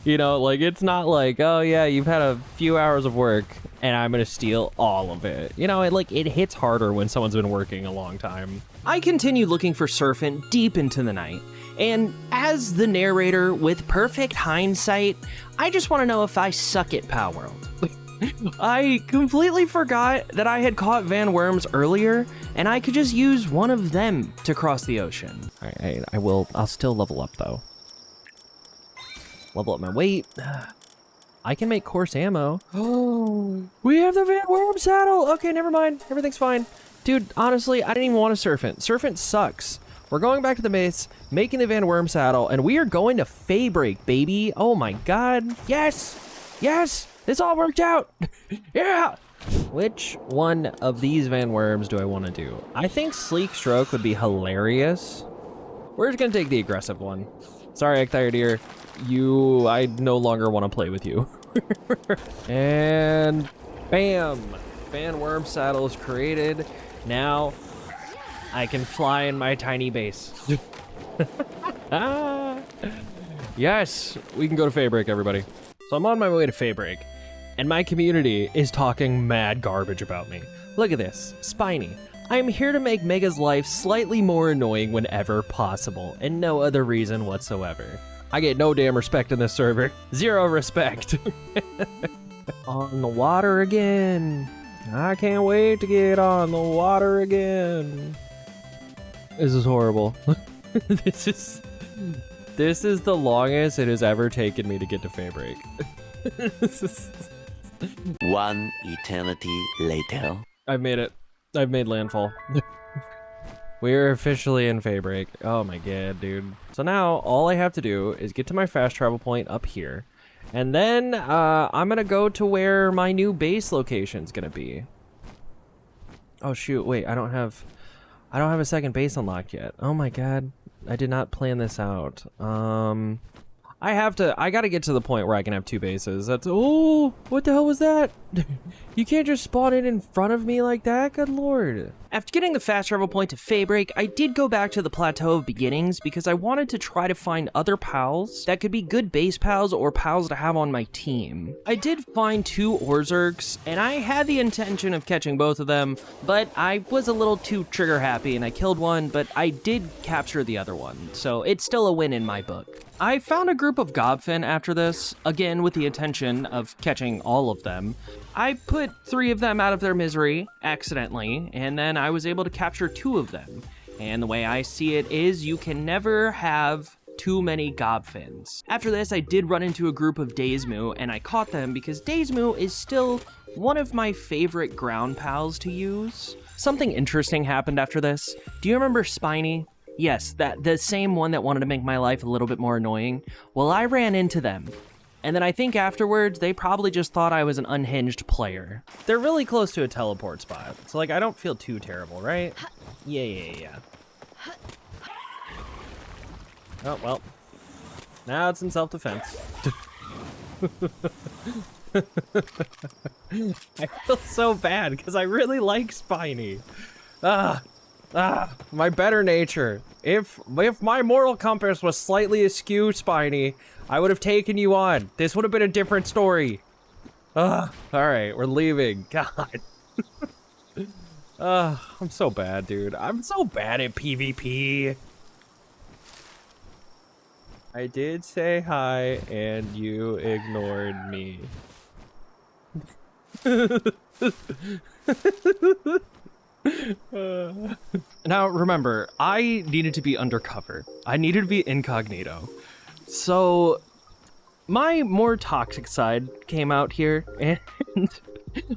You know, like, it's not like, oh yeah, you've had a few hours of work and I'm gonna steal all of it. You know, it hits harder when someone's been working a long time. I continued looking for Serpent deep into the night, and as the narrator with perfect hindsight, I just want to know if I suck at Palworld. I completely forgot that I had caught Van Worms earlier, and I could just use one of them to cross the ocean. All right, I'll still level up though. Level up my weight. I can make coarse ammo. Oh, we have the Van Worm saddle. Okay, never mind. Everything's fine. Dude, honestly, I didn't even want a Serpent. Serpent sucks. We're going back to the base, making the Van Worm saddle, and we are going to Fay Break, baby. Oh my god. Yes! Yes! This all worked out! Yeah! Which one of these Van Worms do I want to do? I think Sleek Stroke would be hilarious. We're just gonna take the aggressive one. Sorry, Ecthiodeer. I no longer want to play with you. And bam! Fan worm saddle is created. Now I can fly in my tiny base. Yes, we can go to Fay Break, everybody. So I'm on my way to Fay Break, and my community is talking mad garbage about me. Look at this, Spiny. I am here to make Mega's life slightly more annoying whenever possible, and no other reason whatsoever. I get no damn respect in this server. Zero respect. On the water again. I can't wait to get on the water again. This is horrible. This is the longest it has ever taken me to get to Fay Break. One eternity later. I've made it. I've made landfall. We're officially in Fay Break. Oh my god, dude. So now all I have to do is get to my fast travel point up here. And then I'm gonna go to where my new base location's gonna be. Oh shoot, wait, I don't have a second base unlocked yet. Oh my god. I did not plan this out. I gotta get to the point where I can have two bases. Oh, what the hell was that? You can't just spawn it in front of me like that, good lord. After getting the fast travel point to Fay Break, I did go back to the Plateau of Beginnings because I wanted to try to find other pals that could be good base pals or pals to have on my team. I did find 2 Orzerks, and I had the intention of catching both of them, but I was a little too trigger happy and I killed one, but I did capture the other one, so it's still a win in my book. I found a group of Gobfin after this, again with the intention of catching all of them. I put 3 of them out of their misery, accidentally, and then I was able to capture 2 of them. And the way I see it is you can never have too many Gobfins. After this, I did run into a group of Dazemoo, and I caught them because Dazemoo is still one of my favorite ground pals to use. Something interesting happened after this. Do you remember Spiny? Yes, the same one that wanted to make my life a little bit more annoying. Well, I ran into them. And then I think afterwards, they probably just thought I was an unhinged player. They're really close to a teleport spot, so like I don't feel too terrible, right? Yeah. Oh, well. Now it's in self-defense. I feel so bad because I really like Spiny. My better nature. If my moral compass was slightly askew, Spiny, I would have taken you on. This would have been a different story. All right, we're leaving. God. I'm so bad, dude. I'm so bad at PvP. I did say hi, and you ignored me. Now, remember, I needed to be undercover. I needed to be incognito. So, my more toxic side came out here, and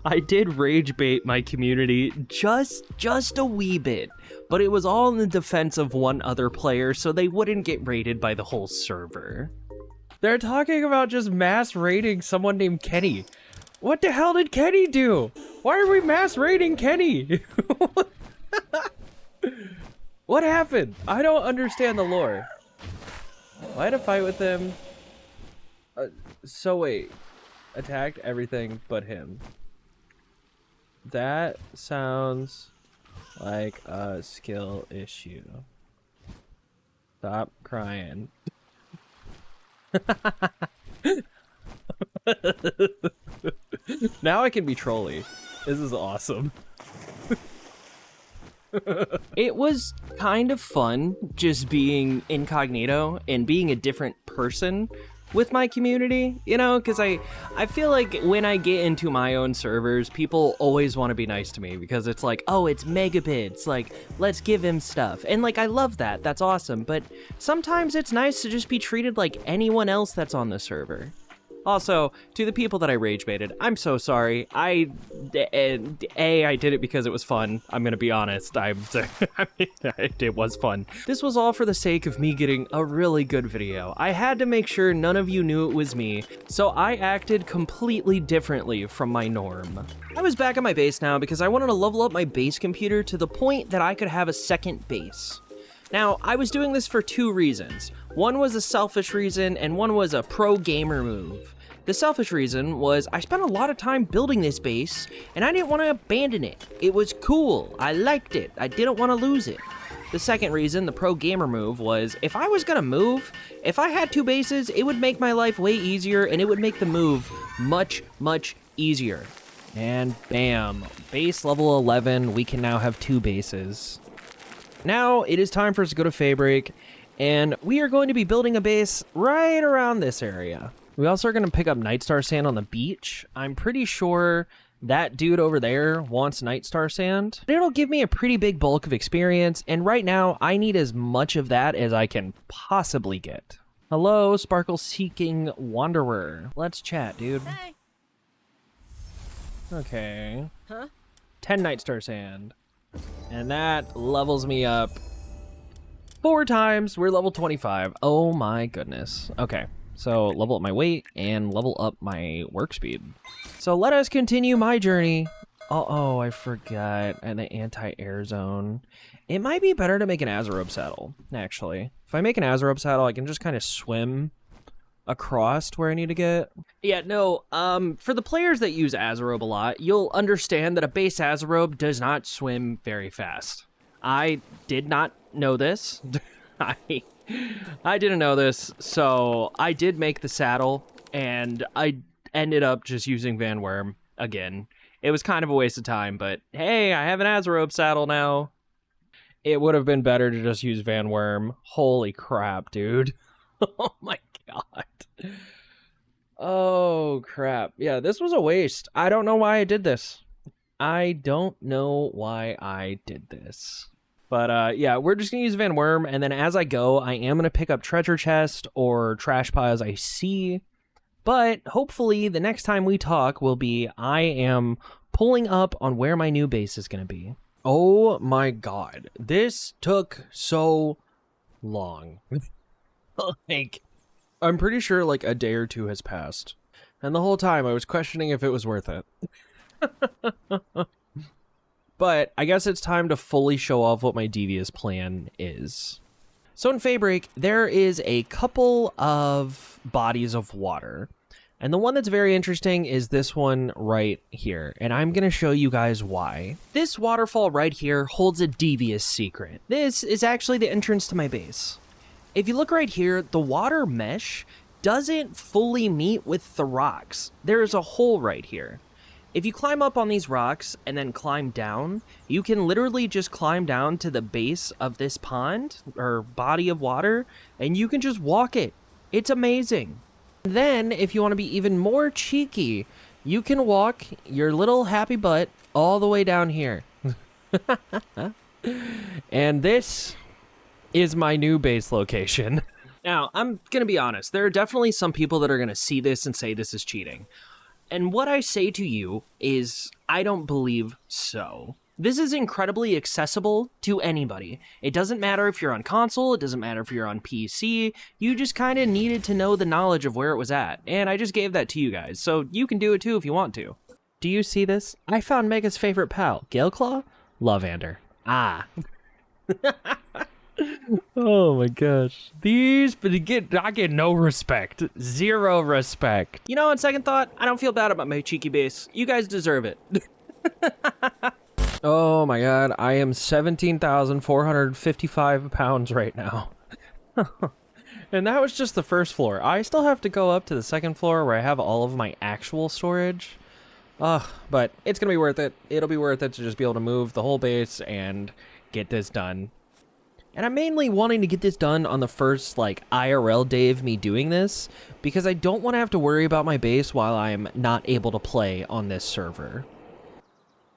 I did rage bait my community just a wee bit. But it was all in the defense of one other player, so they wouldn't get raided by the whole server. They're talking about just mass raiding someone named Kenny. What the hell did Kenny do? Why are we mass raiding Kenny? What happened? I don't understand the lore. I had a fight with him. So wait, attacked everything but him. That sounds like a skill issue. Stop crying. Now I can be trolly. This is awesome. It was kind of fun just being incognito and being a different person with my community, you know, because I feel like when I get into my own servers, people always want to be nice to me because it's like, oh, it's MegaBits, like, let's give him stuff. And like, I love that, that's awesome, but sometimes it's nice to just be treated like anyone else that's on the server. Also, to the people that I rage baited, I'm so sorry. I did it because it was fun. I'm gonna be honest. It was fun. This was all for the sake of me getting a really good video. I had to make sure none of you knew it was me, so I acted completely differently from my norm. I was back at my base now because I wanted to level up my base computer to the point that I could have a second base. Now, I was doing this for 2 reasons. One was a selfish reason, and one was a pro gamer move. The selfish reason was I spent a lot of time building this base, and I didn't want to abandon it. It was cool. I liked it. I didn't want to lose it. The second reason, the pro gamer move, was if I was gonna move, if I had 2 bases, it would make my life way easier, and it would make the move much, much easier. And bam, base level 11, we can now have 2 bases. Now it is time for us to go to Fay Break, and we are going to be building a base right around this area. We also are going to pick up Nightstar Sand on the beach. I'm pretty sure that dude over there wants Nightstar Sand. It'll give me a pretty big bulk of experience, and right now I need as much of that as I can possibly get. Hello, sparkle-seeking wanderer. Let's chat, dude. Hey. Okay. Huh? 10 Nightstar Sand. And that levels me up 4 times. We're level 25. Oh my goodness. Okay. So level up my weight and level up my work speed. So let us continue my journey. Oh, I forgot. And the anti-air zone. It might be better to make an Azerobe saddle, actually. If I make an Azerobe saddle, I can just kind of swim across to where I need to get. Yeah, no, for the players that use Azerobe a lot, you'll understand that a base Azerobe does not swim very fast. I did not know this. I didn't know this, so I did make the saddle, and I ended up just using Van Worm again. It was kind of a waste of time, but hey, I have an Azerobe saddle now. It would have been better to just use Van Worm. Holy crap, dude. Oh my god. Oh crap. Yeah, this was a waste. I don't know why I did this. I don't know why I did this. But yeah, we're just gonna use Van Worm, and then as I go, I am gonna pick up treasure chest or trash piles I see. But hopefully the next time we talk will be I am pulling up on where my new base is gonna be. Oh my god. This took so long. Like, I'm pretty sure like a day or 2 has passed. And the whole time I was questioning if it was worth it. But I guess it's time to fully show off what my devious plan is. So in Fay Break, there is a couple of bodies of water. And the one that's very interesting is this one right here. And I'm going to show you guys why. This waterfall right here holds a devious secret. This is actually the entrance to my base. If you look right here, the water mesh doesn't fully meet with the rocks. There is a hole right here. If you climb up on these rocks and then climb down, you can literally just climb down to the base of this pond or body of water, and you can just walk it. It's amazing. Then, if you want to be even more cheeky, you can walk your little happy butt all the way down here. And this is my new base location. Now, I'm going to be honest. There are definitely some people that are going to see this and say this is cheating. And what I say to you is, I don't believe so. This is incredibly accessible to anybody. It doesn't matter if you're on console, it doesn't matter if you're on PC, you just kind of needed to know the knowledge of where it was at. And I just gave that to you guys, so you can do it too if you want to. Do you see this? I found Mega's favorite pal, Galeclaw? Lovander. Ah. Oh my gosh. I get no respect. Zero respect. You know, on second thought, I don't feel bad about my cheeky base. You guys deserve it. Oh my god, I am 17,455 pounds right now. And that was just the first floor. I still have to go up to the second floor where I have all of my actual storage. But it's gonna be worth it. It'll be worth it to just be able to move the whole base and get this done. And I'm mainly wanting to get this done on the first, like, IRL day of me doing this, because I don't want to have to worry about my base while I'm not able to play on this server.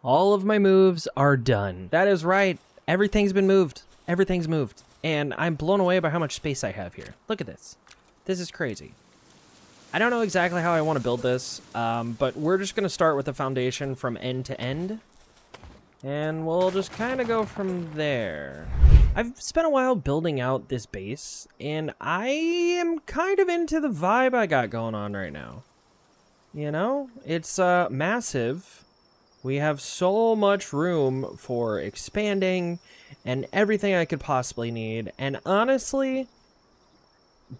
All of my moves are done. That is right. Everything's been moved. Everything's moved. And I'm blown away by how much space I have here. Look at this. This is crazy. I don't know exactly how I want to build this, but we're just going to start with the foundation from end to end. And we'll just kind of go from there. I've spent a while building out this base, and I am kind of into the vibe I got going on right now. You know, it's massive. We have so much room for expanding and everything I could possibly need. And honestly,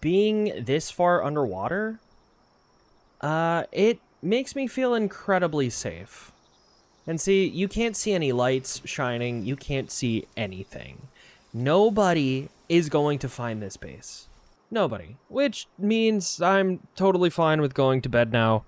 being this far underwater, it makes me feel incredibly safe. And see, you can't see any lights shining. You can't see anything. Nobody is going to find this base. Nobody. Which means I'm totally fine with going to bed now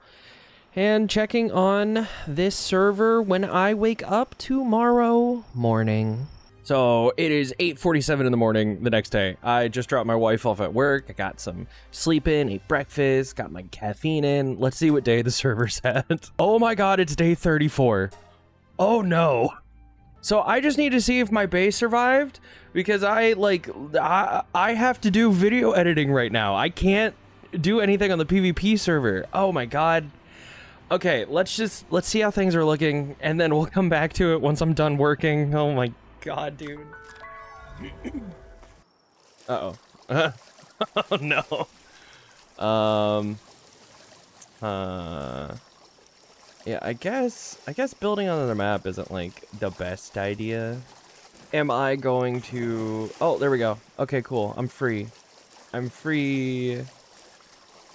and checking on this server when I wake up tomorrow morning. So it is 8:47 in the morning the next day. I just dropped my wife off at work. I got some sleep in, ate breakfast, got my caffeine in. Let's see what day the server's at. Oh my god, it's day 34. Oh no. So I just need to see if my base survived because I have to do video editing right now. I can't do anything on the PvP server. Oh my god. Okay, let's see how things are looking and then we'll come back to it once I'm done working. Oh my god, dude. Uh-oh. Oh no. Yeah, I guess building on another map isn't like the best idea. Am I going to... Oh, there we go. Okay, cool. I'm free. I'm free.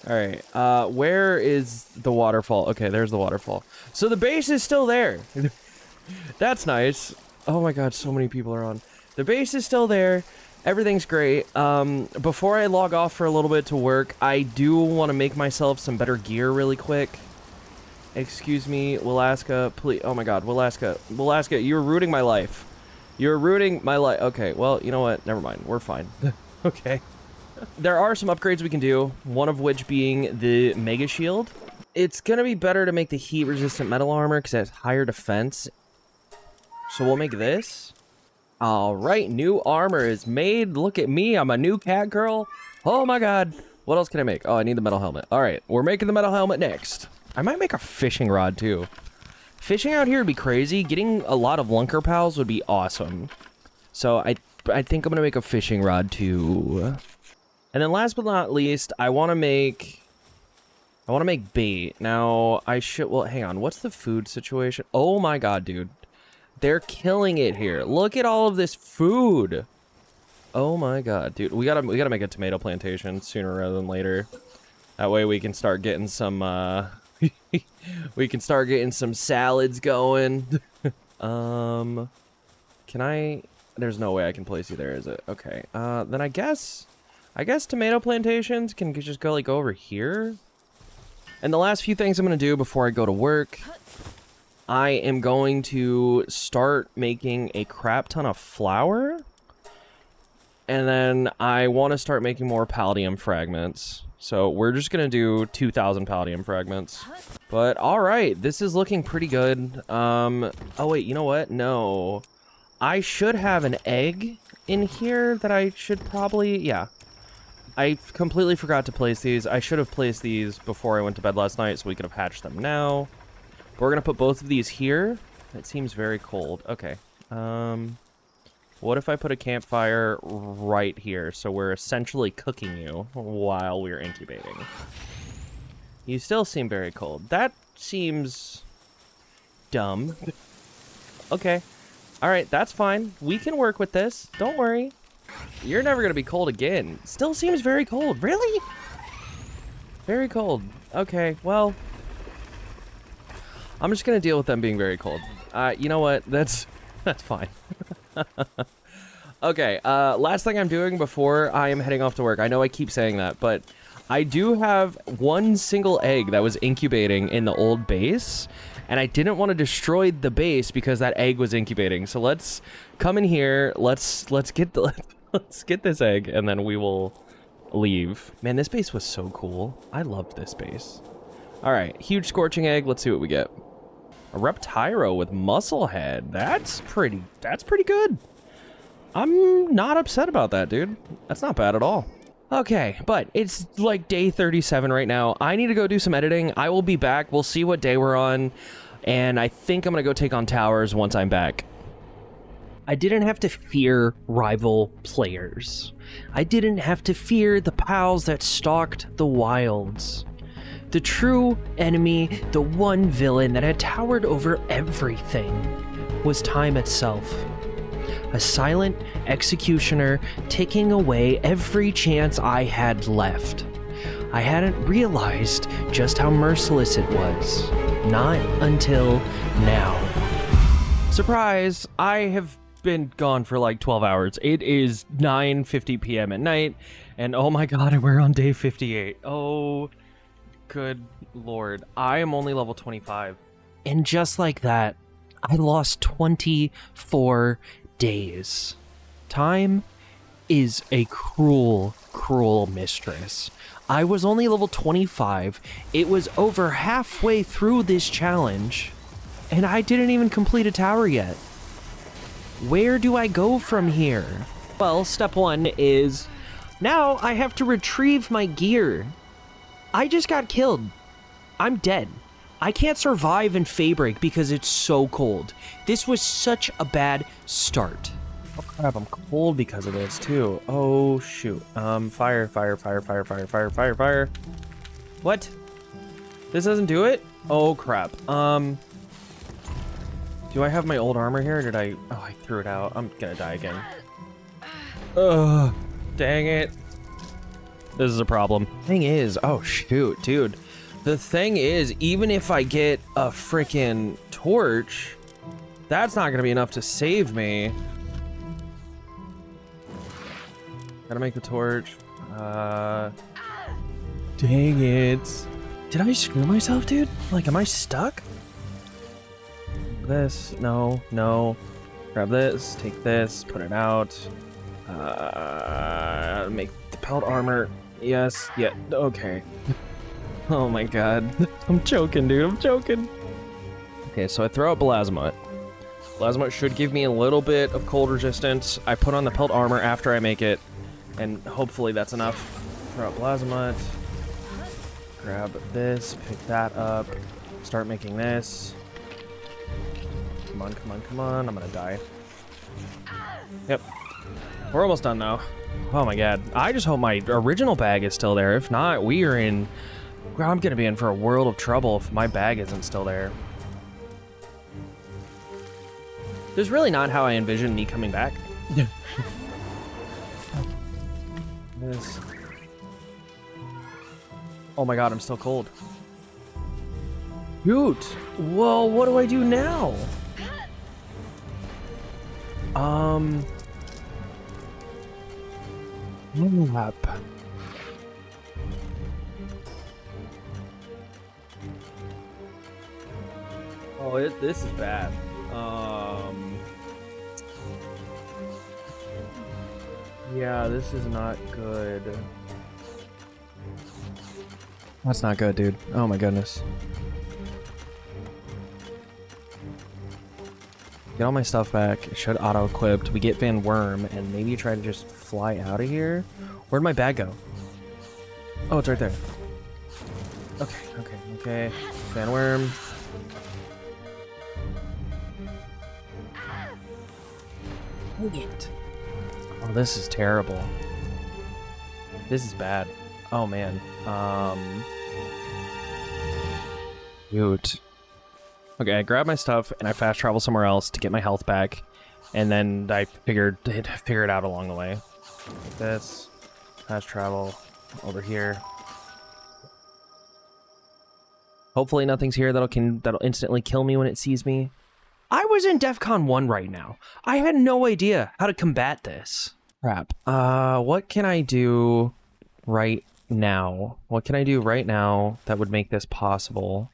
All right. Where is the waterfall? Okay, there's the waterfall. So the base is still there. That's nice. Oh my god, so many people are on. The base is still there. Everything's great. Before I log off for a little bit to work, I do want to make myself some better gear really quick. Excuse me, Willaska, please. Oh my god, Willaska, you're ruining my life. You're ruining my life. Okay, well, you know what? Never mind. We're fine. Okay. There are some upgrades we can do, one of which being the Mega Shield. It's gonna be better to make the heat-resistant metal armor because it has higher defense. So we'll make this. All right, new armor is made. Look at me, I'm a new cat girl. Oh my god. What else can I make? Oh, I need the metal helmet. All right, we're making the metal helmet next. I might make a fishing rod too. Fishing out here would be crazy. Getting a lot of lunker pals would be awesome. So I think I'm gonna make a fishing rod too. And then last but not least, I want to make bait. Now I should. Well, hang on. What's the food situation? Oh my god, dude, they're killing it here. Look at all of this food. Oh my god, dude, we gotta make a tomato plantation sooner rather than later. That way we can start getting some. We can start getting some salads going. Can I? There's no way I can place you there, is it? Okay. Then I guess tomato plantations can just go like over here. And the last few things I'm gonna do before I go to work, I am going to start making a crap ton of flour. And then I want to start making more palladium fragments. So we're just going to do 2,000 palladium fragments. But all right, this is looking pretty good. Oh wait, you know what? No. I should have an egg in here that I should probably... Yeah. I completely forgot to place these. I should have placed these before I went to bed last night so we could have hatched them now. We're going to put both of these here. It seems very cold. Okay. What if I put a campfire right here? So we're essentially cooking you while we're incubating. You still seem very cold. That seems dumb. Okay. All right, that's fine. We can work with this. Don't worry. You're never going to be cold again. Still seems very cold. Really? Very cold. Okay, well, I'm just going to deal with them being very cold. You know what? That's fine. Okay, last thing I'm doing before I am heading off to work. I know I keep saying that, but I do have one single egg that was incubating in the old base, and I didn't want to destroy the base because that egg was incubating. So let's come in here. Let's get this egg, and then we will leave. Man, this base was so cool. I loved this base. All right, huge scorching egg. Let's see what we get. A Reptyro with muscle head. That's pretty good. I'm not upset about that, dude. That's not bad at all. Okay, but it's like day 37 right now. I need to go do some editing. I will be back. We'll see what day we're on. And I think I'm going to go take on towers once I'm back. I didn't have to fear rival players. I didn't have to fear the pals that stalked the wilds. The true enemy, the one villain that had towered over everything, was time itself. a silent executioner ticking away every chance I had left. I hadn't realized just how merciless it was. Not until now. Surprise! I have been gone for like 12 hours. It is 9:50 p.m. at night, and oh my god, we're on day 58. Oh, good lord. I am only level 25. And just like that, I lost 24 days. Time is a cruel, cruel mistress. I was only level 25. It was over halfway through this challenge, and I didn't even complete a tower yet. Where do I go from here? Well, step one is now I have to retrieve my gear. I just got killed. I'm dead. I can't survive in Fay Break because it's so cold. This was such a bad start. Oh crap, I'm cold because of this too. Oh shoot. Fire, fire, fire, fire, fire, fire, fire, fire. What? This doesn't do it? Oh crap. Do I have my old armor here, or did I... Oh, I threw it out. I'm gonna die again. Ugh. Dang it. This is a problem. Thing is... Oh, shoot, dude. The thing is, even if I get a freaking torch, that's not gonna be enough to save me. Gotta make the torch. Dang it. Did I screw myself, dude? Like, am I stuck? This, no, no. Grab this, take this, put it out. Make the pelt armor. Yes, yeah, okay. Oh my god. I'm choking, dude, I'm choking. Okay, so I throw out Belasmut. Belasmut should give me a little bit of cold resistance. I put on the pelt armor after I make it, and hopefully that's enough. Throw out Belasmut. Grab this, pick that up, start making this. Come on, come on, come on. I'm gonna die. Yep. We're almost done now. Oh my god. I just hope my original bag is still there. If not, we are in... I'm gonna be in for a world of trouble if my bag isn't still there. This is really not how I envisioned me coming back. This. Oh my god, I'm still cold. Shoot. Well, what do I do now? Map. Oh, this is bad. Yeah, this is not good. That's not good, dude. Oh my goodness. Get all my stuff back. It should auto-equipped. We get Van Worm, and maybe try to just fly out of here. Where'd my bag go? Oh, it's right there. Okay, okay, okay. Van Worm. Wait. Oh, this is terrible. This is bad. Oh man. Shoot. Okay, I grabbed my stuff and I fast travel somewhere else to get my health back, and then I figure it out along the way. Like this, fast travel over here. Hopefully nothing's here that'll instantly kill me when it sees me. I was in DEFCON 1 right now. I had no idea how to combat this. Crap. What can I do right now? What can I do right now that would make this possible?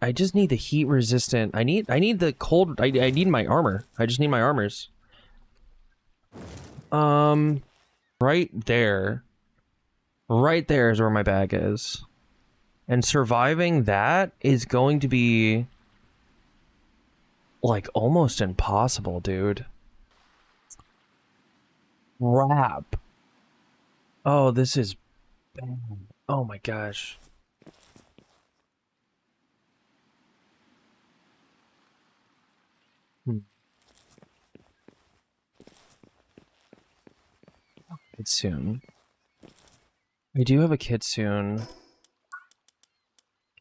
I just need the heat resistant. I need the cold. I need my armor. I just need my armors. Right there. Right there is where my bag is. And surviving that is going to be like almost impossible, dude. Crap. Oh, this is bad. Oh my gosh. Kitsune. I do have a Kitsune.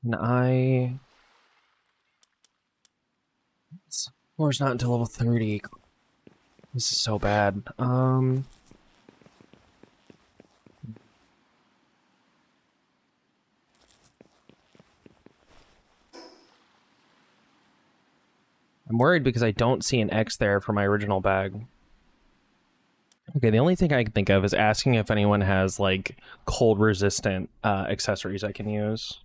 Can I... Or it's not until level 30. This is so bad. I'm worried because I don't see an X there for my original bag. Okay, the only thing I can think of is asking if anyone has, like, cold-resistant accessories I can use.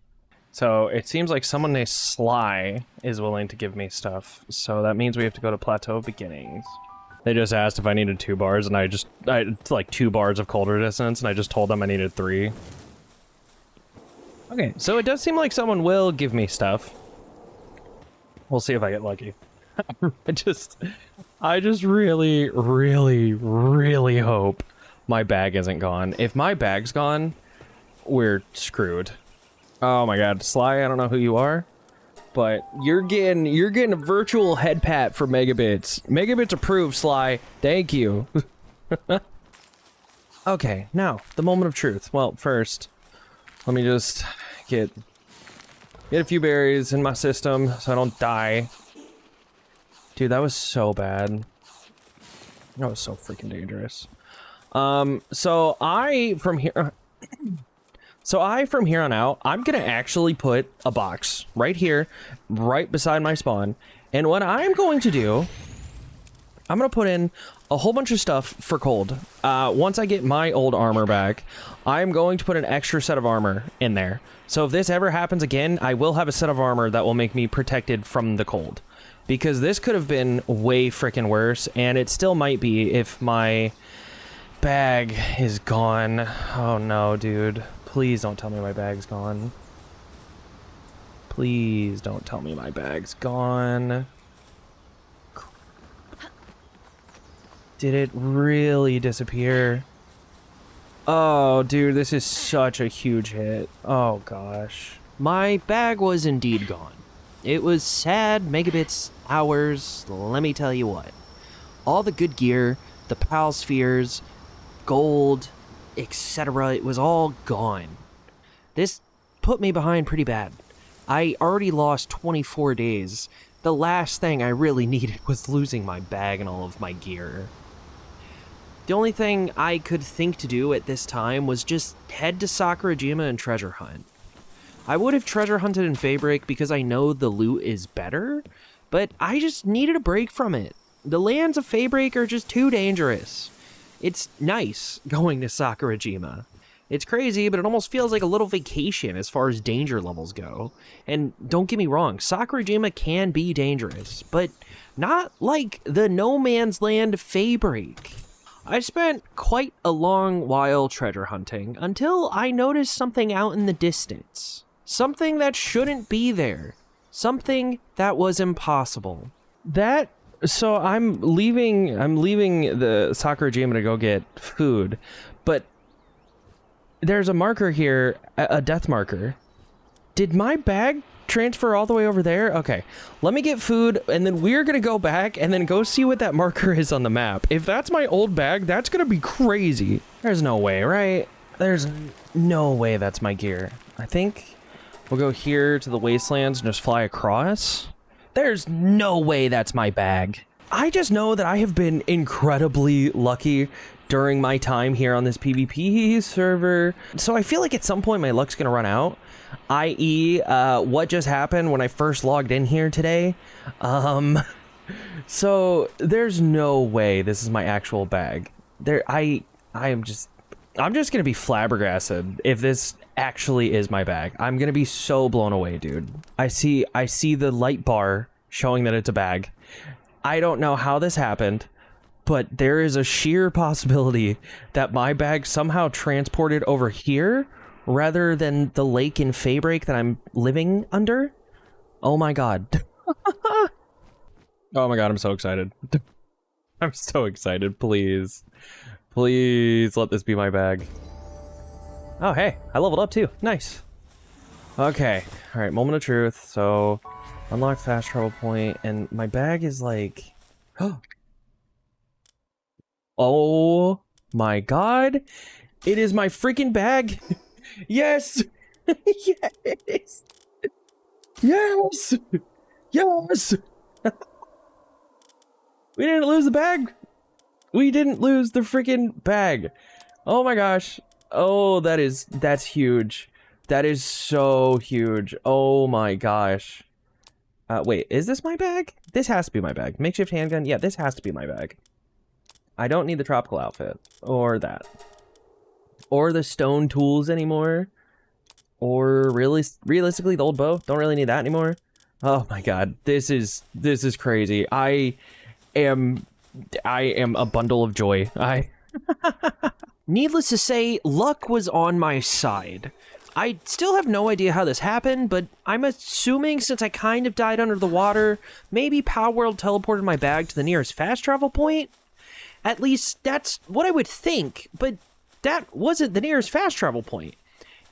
So, it seems like someone named Sly is willing to give me stuff. So, that means we have to go to Plateau Beginnings. They just asked if I needed 2 bars, and I like 2 bars of cold resistance, and I just told them I needed 3. Okay, so it does seem like someone will give me stuff. We'll see if I get lucky. I just really, really, really hope my bag isn't gone. If my bag's gone, we're screwed. Oh my god, Sly, I don't know who you are, but you're getting a virtual head pat for MegaBits. MegaBits approved, Sly. Thank you. Okay, now, the moment of truth. Well, first, let me just get a few berries in my system so I don't die. Dude, that was so bad. That was so freaking dangerous. So I from here on out, I'm gonna actually put a box right here, right beside my spawn. And what I'm going to do, I'm gonna put in a whole bunch of stuff for cold. Once I get my old armor back, I'm going to put an extra set of armor in there. So if this ever happens again, I will have a set of armor that will make me protected from the cold. Because this could have been way freaking worse, and it still might be if my bag is gone. Oh no, dude. Please don't tell me my bag's gone. Please don't tell me my bag's gone. Did it really disappear? Oh, dude, this is such a huge hit. Oh, gosh. My bag was indeed gone. It was sad, megabits, hours, let me tell you what. All the good gear, the PAL spheres, gold, etc., it was all gone. This put me behind pretty bad. I already lost 24 days. The last thing I really needed was losing my bag and all of my gear. The only thing I could think to do at this time was just head to Sakurajima and treasure hunt. I would have treasure hunted in Fay Break because I know the loot is better, but I just needed a break from it. The lands of Fay Break are just too dangerous. It's nice going to Sakurajima. It's crazy, but it almost feels like a little vacation as far as danger levels go. And don't get me wrong, Sakurajima can be dangerous, but not like the no man's land Fay Break. I spent quite a long while treasure hunting until I noticed something out in the distance. Something that shouldn't be there. Something that was impossible. So I'm leaving the Sakurajima to go get food, but there's a marker here, a death marker. Did my bag transfer all the way over there? Okay, let me get food, and then we're gonna go back and then go see what that marker is on the map. If that's my old bag, that's gonna be crazy. There's no way, right? There's no way that's my gear. I think we'll go here to the wastelands and just fly across. There's no way that's my bag. I just know that I have been incredibly lucky during my time here on this PvP server. So I feel like at some point my luck's gonna run out. I.e., what just happened when I first logged in here today. So there's no way this is my actual bag. I'm just gonna be flabbergasted if this actually is my bag. I'm gonna be so blown away, dude. I see the light bar showing that it's a bag. I don't know how this happened, but there is a sheer possibility that my bag somehow transported over here rather than the lake in Fay Break that I'm living under. Oh my god. Oh my god, I'm so excited. I'm so excited. Please. Please let this be my bag. Oh, hey, I leveled up too. Nice. Okay. All right, moment of truth. So, unlock fast travel point, and my bag is like... Oh my god. It is my freaking bag. Yes. Yes. Yes. Yes. We didn't lose the bag. We didn't lose the freaking bag. Oh my gosh. Oh, that's huge. That is so huge. Oh my gosh. Wait, is this my bag? This has to be my bag. Makeshift handgun? Yeah, this has to be my bag. I don't need the tropical outfit. Or that. Or the stone tools anymore. Or realistically, the old bow. Don't really need that anymore. Oh my god. This is crazy. I am a bundle of joy. Needless to say, luck was on my side. I still have no idea how this happened, but I'm assuming since I kind of died under the water, maybe Palworld teleported my bag to the nearest fast travel point? At least, that's what I would think, but that wasn't the nearest fast travel point.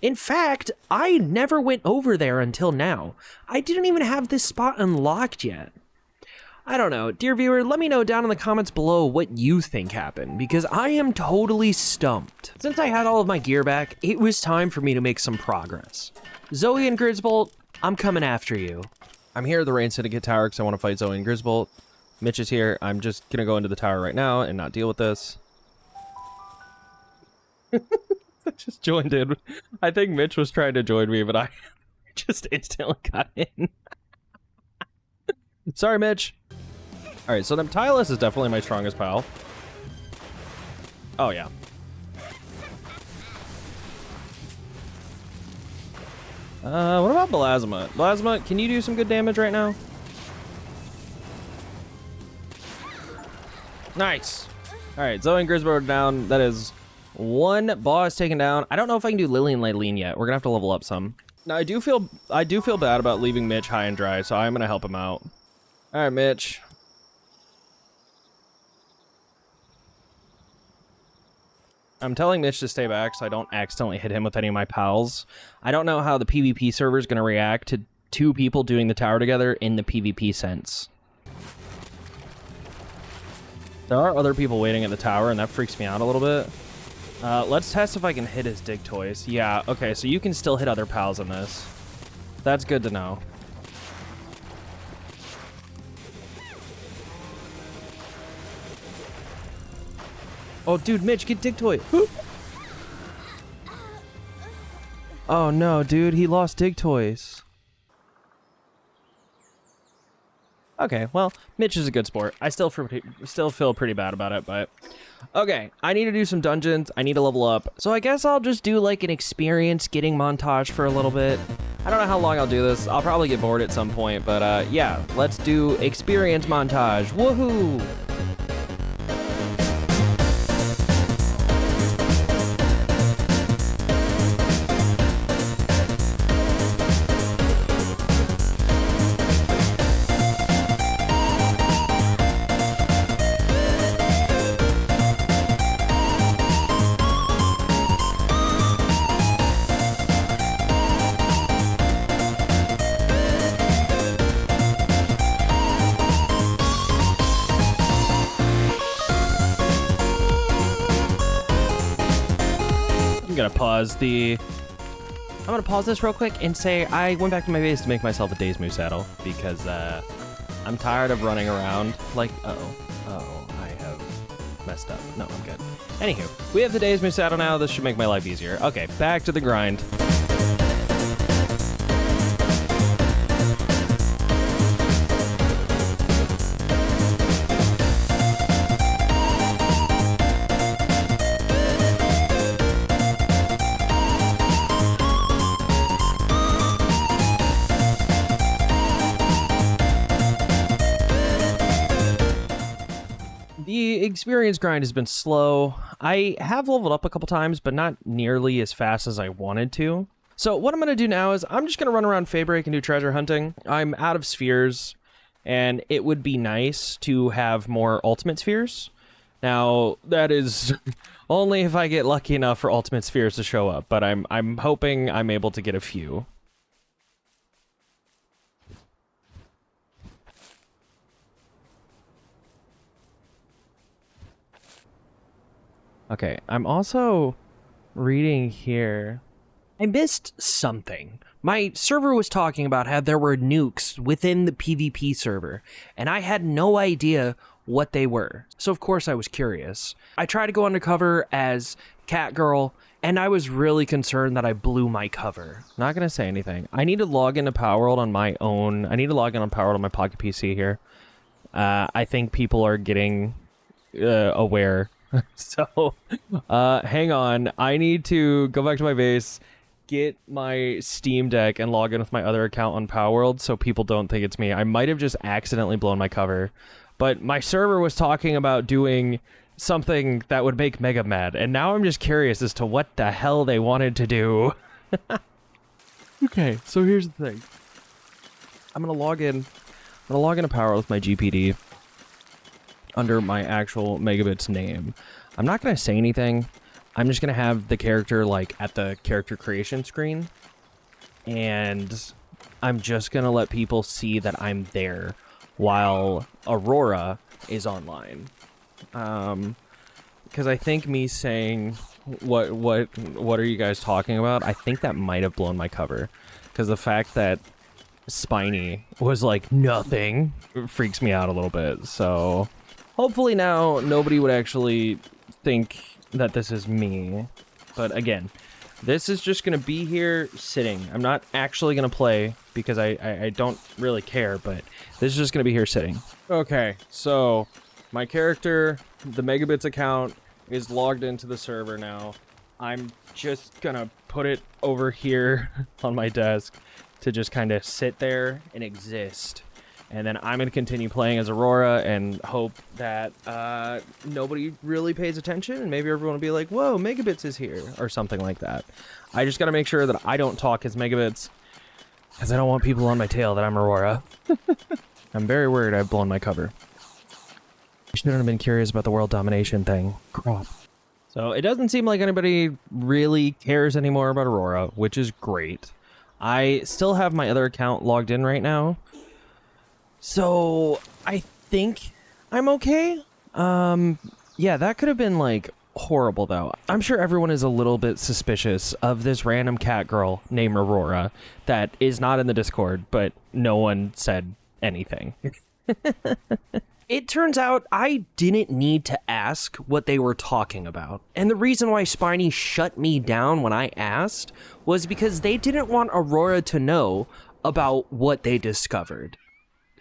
In fact, I never went over there until now. I didn't even have this spot unlocked yet. I don't know. Dear viewer, let me know down in the comments below what you think happened, because I am totally stumped. Since I had all of my gear back, it was time for me to make some progress. Zoe and Grisbolt, I'm coming after you. I'm here at the Rain Syndicate Tower because I want to fight Zoe and Grisbolt. Mitch is here. I'm just going to go into the tower right now and not deal with this. I just joined in. I think Mitch was trying to join me, but I just instantly got in. Sorry, Mitch. All right, so then Tylus is definitely my strongest pal. Oh, yeah. What about Belasma? Belasma, can you do some good damage right now? Nice. All right, Zoe and Grisbo are down. That is one boss taken down. I don't know if I can do Lily and Laylene yet. We're gonna have to level up some. Now, I do feel bad about leaving Mitch high and dry, so I'm gonna help him out. All right, Mitch. I'm telling Mitch to stay back so I don't accidentally hit him with any of my pals. I don't know how the PvP server is going to react to two people doing the tower together in the PvP sense. There are other people waiting at the tower, and that freaks me out a little bit. Let's test if I can hit his dig toys. Yeah, okay, so you can still hit other pals in this. That's good to know. Oh, dude, Mitch, get dig toy. Oh no, dude, he lost dig toys. Okay, well, Mitch is a good sport. I still feel pretty bad about it, but okay. I need to do some dungeons. I need to level up. So I guess I'll just do like an experience getting montage for a little bit. I don't know how long I'll do this. I'll probably get bored at some point, but yeah, let's do experience montage. Woohoo! I'm gonna pause this real quick and say I went back to my base to make myself a Days Moose saddle because I'm tired of running around like I have messed up. No, I'm good. Anywho, we have the Days Moose saddle now. This should make my life easier. Okay, back to the grind. The experience grind has been slow. I have leveled up a couple times, but not nearly as fast as I wanted to. So what I'm going to do now is I'm just going to run around Fay Break and do treasure hunting. I'm out of spheres, and it would be nice to have more ultimate spheres. Now, that is only if I get lucky enough for ultimate spheres to show up, but I'm hoping I'm able to get a few. Okay, I'm also reading here. I missed something. My server was talking about how there were nukes within the PvP server, and I had no idea what they were. So of course I was curious. I tried to go undercover as Cat Girl, and I was really concerned that I blew my cover. Not gonna say anything. I need to log into PALWORLD on my own. I need to log in on PALWORLD on my Pocket PC here. I think people are getting aware. So, hang on. I need to go back to my base, get my Steam Deck, and log in with my other account on PALWORLD so people don't think it's me. I might have just accidentally blown my cover, but my server was talking about doing something that would make Mega mad, and now I'm just curious as to what the hell they wanted to do. Okay, so here's the thing. I'm gonna log in. I'm gonna log into PALWORLD with my GPD under my actual MegaBits name. I'm not gonna say anything. I'm just gonna have the character like at the character creation screen, and I'm just gonna let people see that I'm there while Aurora is online. Because I think me saying what are you guys talking about, I think that might have blown my cover, because the fact that Spiny was like nothing freaks me out a little bit. So hopefully now nobody would actually think that this is me. But again, this is just gonna be here sitting. I'm not actually gonna play because I don't really care, but this is just gonna be here sitting. Okay, so my character, the MegaBits account, is logged into the server now. I'm just gonna put it over here on my desk to just kind of sit there and exist. And then I'm gonna continue playing as Aurora and hope that nobody really pays attention, and maybe everyone will be like, whoa, MegaBits is here, or something like that. I just gotta make sure that I don't talk as MegaBits, because I don't want people on my tail that I'm Aurora. I'm very worried I've blown my cover. I shouldn't have been curious about the world domination thing. Crap. So it doesn't seem like anybody really cares anymore about Aurora, which is great. I still have my other account logged in right now, so I think I'm okay. Yeah, that could have been like horrible though. I'm sure everyone is a little bit suspicious of this random cat girl named Aurora that is not in the Discord, but no one said anything. It turns out I didn't need to ask what they were talking about. And the reason why Spiny shut me down when I asked was because they didn't want Aurora to know about what they discovered.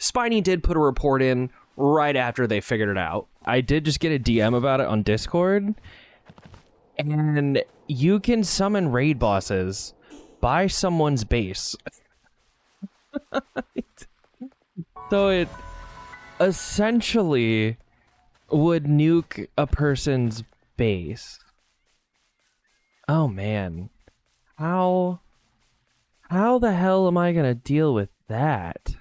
Spiny did put a report in right after they figured it out. I did just get a DM about it on Discord, and you can summon raid bosses by someone's base. So it essentially would nuke a person's base. Oh man. How the hell am I gonna deal with that?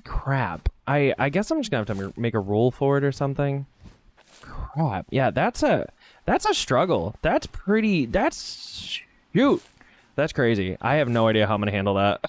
Crap. I guess I'm just gonna have to make a rule for it or something. Crap. Yeah, that's a struggle. Shoot. That's crazy. I have no idea how I'm gonna handle that.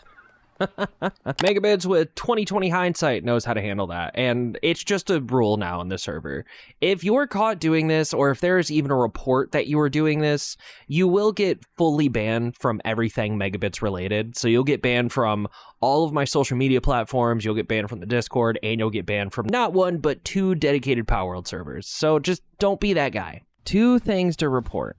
MegaBits with 2020 hindsight knows how to handle that, and it's just a rule now on the server. If you're caught doing this, or if there's even a report that you are doing this, you will get fully banned from everything MegaBits related. So you'll get banned from all of my social media platforms, you'll get banned from the Discord, and you'll get banned from not one, but 2 dedicated PALWORLD servers. So just don't be that guy. 2 things to report.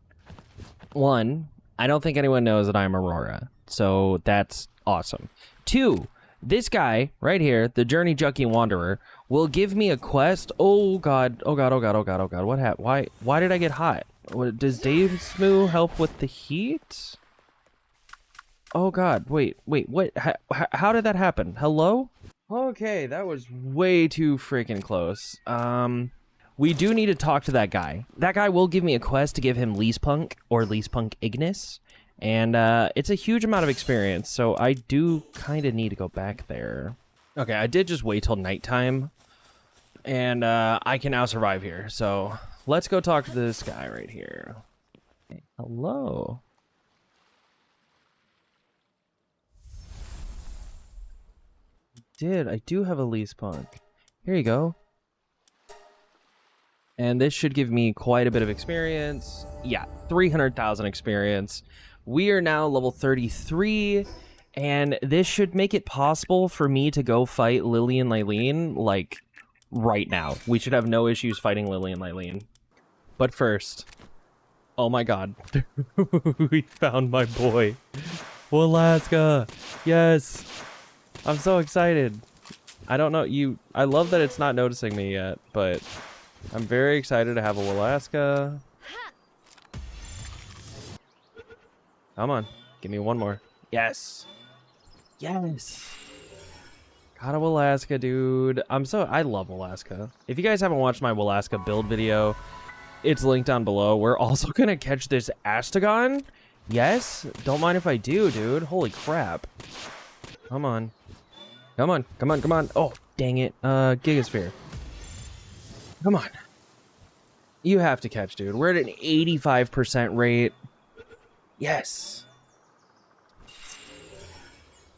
1, I don't think anyone knows that I'm Aurora, so that's awesome. 2, this guy right here, the Journey Junkie Wanderer, will give me a quest. Oh god, oh god, oh god, oh god, oh god. What happened? Why did I get hot? Does Dave Smoo help with the heat? Oh god, wait, what? How did that happen? Hello? Okay, that was way too freaking close. We do need to talk to that guy. That guy will give me a quest to give him Leaspunk or Leaspunk Ignis. And it's a huge amount of experience, so I do kind of need to go back there. Okay, I did just wait till nighttime, and I can now survive here. So let's go talk to this guy right here. Hey, hello. I do have a Leaspunk. Here you go. And this should give me quite a bit of experience. Yeah, 300,000 experience. We are now level 33, and this should make it possible for me to go fight Lily and Lylene, like, right now. We should have no issues fighting Lily and Lylene. But first, oh my god. We found my boy. Alaska. Yes. I'm so excited. I don't know, I love that it's not noticing me yet, but I'm very excited to have a Alaska. Come on, give me one more. Yes. Yes. Got a Alaska, dude. I love Alaska. If you guys haven't watched my Alaska build video, it's linked down below. We're also gonna catch this Astagon. Yes, don't mind if I do, dude. Holy crap. Come on. Come on, come on, come on. Oh, dang it. Gigasphere. Come on. You have to catch, dude. We're at an 85% rate. Yes.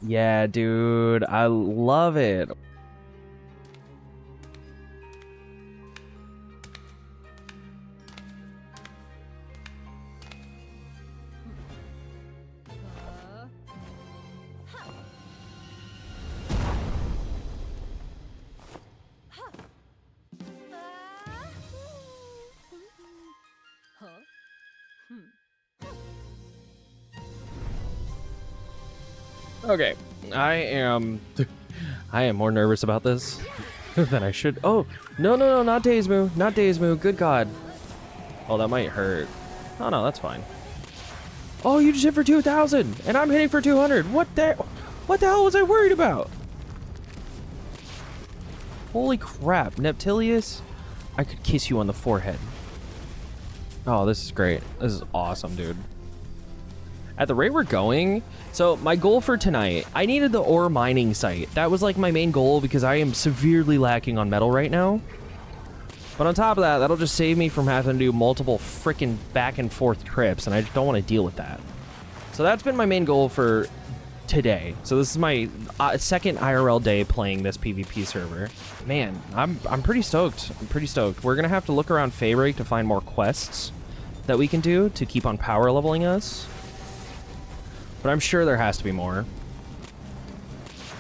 Yeah, dude. I love it. Okay, I am more nervous about this than I should. Oh, no, not Dazemoo, not Dazemoo, good God. Oh, that might hurt. Oh no, that's fine. Oh, you just hit for 2,000, and I'm hitting for 200. What the hell was I worried about? Holy crap, Neptilius, I could kiss you on the forehead. Oh, this is great. This is awesome, dude. At the rate we're going, so my goal for tonight, I needed the ore mining site. That was like my main goal because I am severely lacking on metal right now. But on top of that, that'll just save me from having to do multiple freaking back and forth trips, and I just don't want to deal with that. So that's been my main goal for today. So this is my second IRL day playing this PvP server. Man, I'm pretty stoked. I'm pretty stoked. We're gonna have to look around Fay Break to find more quests that we can do to keep on power leveling us. But I'm sure there has to be more.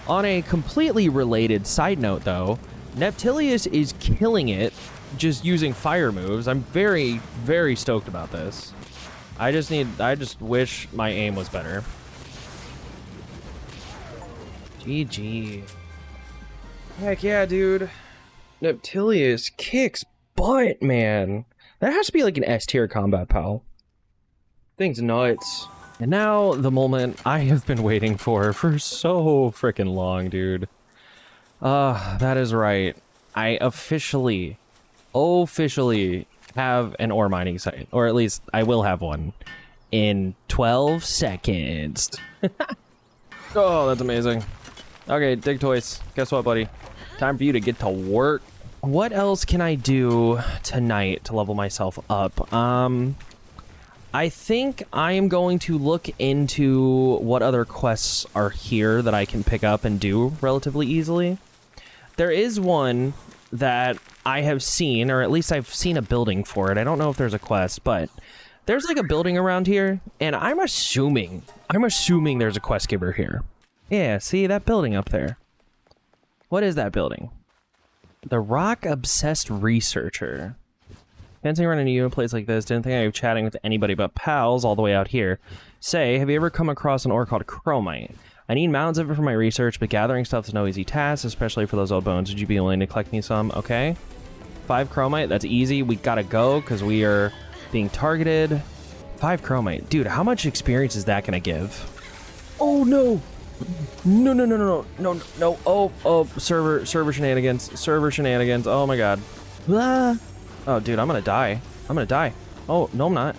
On a completely related side note, though, Neptilius is killing it just using fire moves. I'm very, very stoked about this. I just wish my aim was better. GG. Heck yeah, dude. Neptilius kicks butt, man. That has to be like an S tier combat, pal. Thing's nuts. And now, the moment I have been waiting for so freaking long, dude. That is right. I officially have an ore mining site. Or at least, I will have one. In 12 seconds. Oh, that's amazing. Okay, Dig Toys. Guess what, buddy? Time for you to get to work. What else can I do tonight to level myself up? I think I am going to look into what other quests are here that I can pick up and do relatively easily. There is one that I have seen, or at least I've seen a building for it. I don't know if there's a quest, but there's like a building around here, and I'm assuming there's a quest giver here. Yeah, see that building up there? What is that building? The Rock Obsessed Researcher. Fancy running into you in a place like this. Didn't think I was chatting with anybody but pals all the way out here. Say, have you ever come across an ore called chromite? I need mounds of it for my research, but gathering stuff is no easy task, especially for those old bones. Would you be willing to collect me some? Okay. 5 chromite, that's easy. We gotta go, because we are being targeted. 5 chromite. Dude, how much experience is that gonna give? Oh, no! No. Oh, server shenanigans. Oh my god. Ah. Oh, dude, I'm gonna die. Oh, no, I'm not.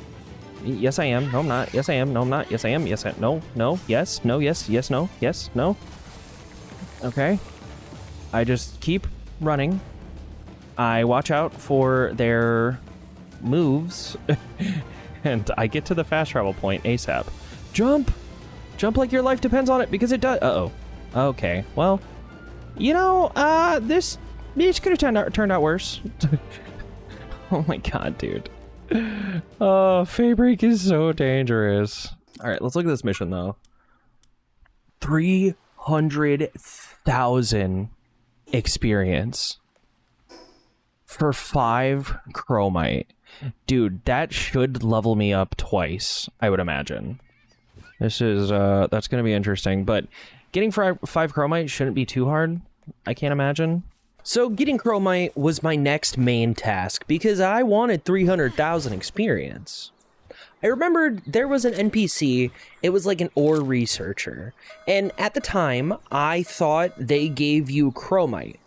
Yes, I am. No, I'm not. Yes, I am. No, I'm not. Yes, I am. Yes, I... No. Yes. No, yes. Yes, no. Yes, no. Okay. I just keep running. I watch out for their moves. And I get to the fast travel point ASAP. Jump! Jump like your life depends on it, because it does... Uh-oh. Okay, well... You know, this could have turned out worse. Oh my god, dude. Oh, Fay Break is so dangerous. Alright, let's look at this mission, though. 300,000 experience. for 5 chromite. Dude, that should level me up twice, I would imagine. This is, that's gonna be interesting, but getting 5 chromite shouldn't be too hard, I can't imagine. So getting chromite was my next main task because I wanted 300,000 experience. I remembered there was an NPC, it was like an ore researcher, and at the time, I thought they gave you chromite.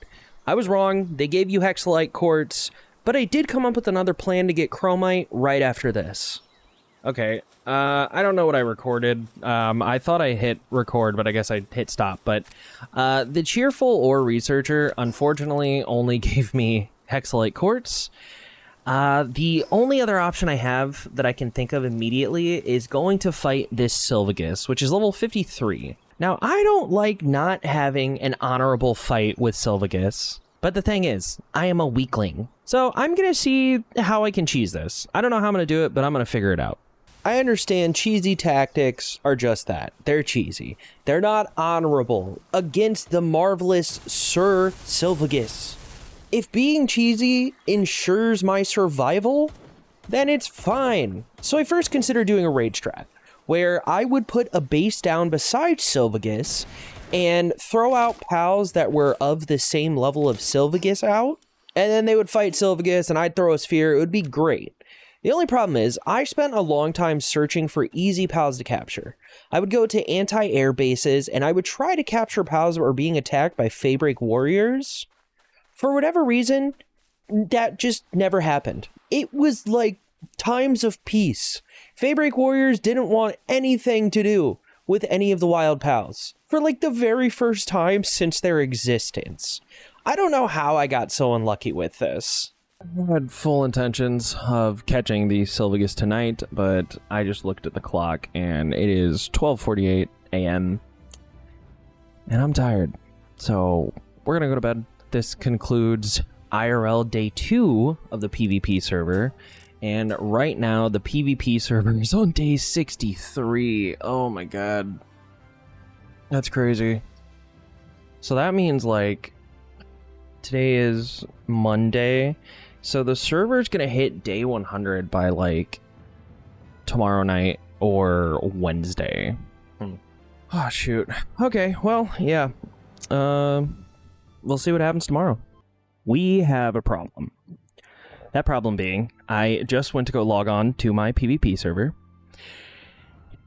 I was wrong, they gave you hexalite quartz, but I did come up with another plan to get chromite right after this. Okay, I don't know what I recorded. I thought I hit record, but I guess I hit stop. But the cheerful ore researcher, unfortunately, only gave me hexalite quartz. The only other option I have that I can think of immediately is going to fight this Sylvagus, which is level 53. Now, I don't like not having an honorable fight with Sylvagus, but the thing is, I am a weakling. So I'm going to see how I can cheese this. I don't know how I'm going to do it, but I'm going to figure it out. I understand cheesy tactics are just that. They're cheesy. They're not honorable against the marvelous Sir Sylvagus. If being cheesy ensures my survival, then it's fine. So I first considered doing a raid strat, where I would put a base down beside Sylvagus and throw out pals that were of the same level of Sylvagus out, and then they would fight Sylvagus and I'd throw a sphere. It would be great. The only problem is, I spent a long time searching for easy pals to capture. I would go to anti-air bases, and I would try to capture pals that were being attacked by Fay Break warriors. For whatever reason, that just never happened. It was like times of peace. Fay Break warriors didn't want anything to do with any of the wild pals for like the very first time since their existence. I don't know how I got so unlucky with this. I had full intentions of catching the Sylvagus tonight, but I just looked at the clock and it is 12:48 a.m. and I'm tired. So we're gonna go to bed. This concludes IRL day 2 of the PvP server. And right now the PvP server is on day 63. Oh my god. That's crazy. So that means like today is Monday. So the server's gonna hit day 100 by like tomorrow night or Wednesday. Oh shoot. Okay, well, yeah. We'll see what happens tomorrow. We have a problem. That problem being, I just went to go log on to my PvP server,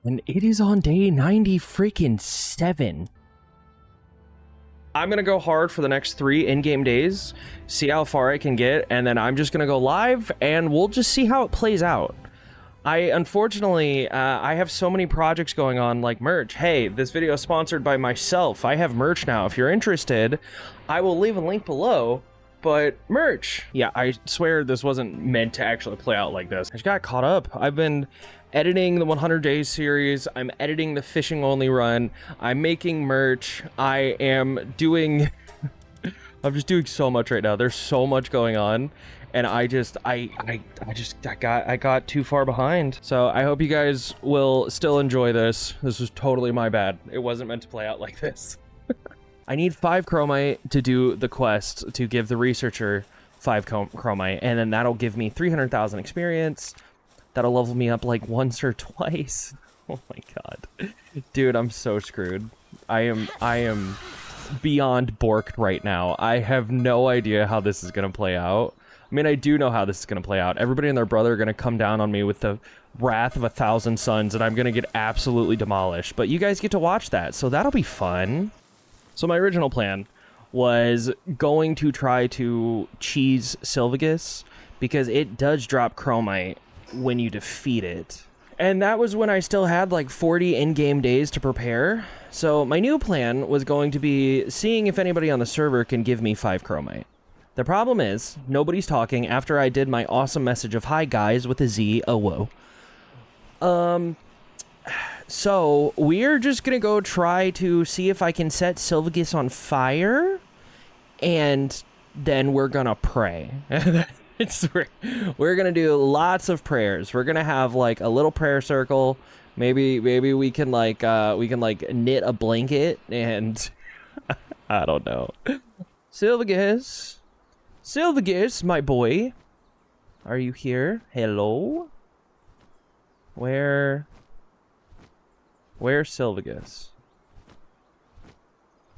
and it is on day 90 freaking 7. I'm gonna go hard for the next 3 in-game days, see how far I can get, and then I'm just gonna go live, and we'll just see how it plays out. Unfortunately, I have so many projects going on, like merch. Hey, this video is sponsored by myself. I have merch now. If you're interested, I will leave a link below, but merch. Yeah, I swear this wasn't meant to actually play out like this. I just got caught up. I've been editing the 100 Days series. I'm editing the fishing only run. I'm making merch. I am doing... I'm just doing so much right now. There's so much going on. And I got too far behind. So I hope you guys will still enjoy this. This was totally my bad. It wasn't meant to play out like this. I need 5 chromite to do the quest to give the researcher 5 chromite, and then that'll give me 300,000 experience. That'll level me up like once or twice. Oh my god. Dude, I'm so screwed. I am beyond borked right now. I have no idea how this is gonna play out. I mean, I do know how this is going to play out. Everybody and their brother are going to come down on me with the wrath of 1,000 suns, and I'm going to get absolutely demolished. But you guys get to watch that, so that'll be fun. So my original plan was going to try to cheese Sylvagus, because it does drop chromite when you defeat it. And that was when I still had like 40 in-game days to prepare. So my new plan was going to be seeing if anybody on the server can give me 5 chromite. The problem is, nobody's talking after I did my awesome message of hi guys with a Z, oh whoa. So we're just gonna go try to see if I can set Sylvagus on fire, and then we're gonna pray. We're gonna do lots of prayers. We're gonna have like a little prayer circle. Maybe we can like knit a blanket and I don't know. Sylvagus. Silvagus, my boy. Are you here? Hello? Where's Silvagus?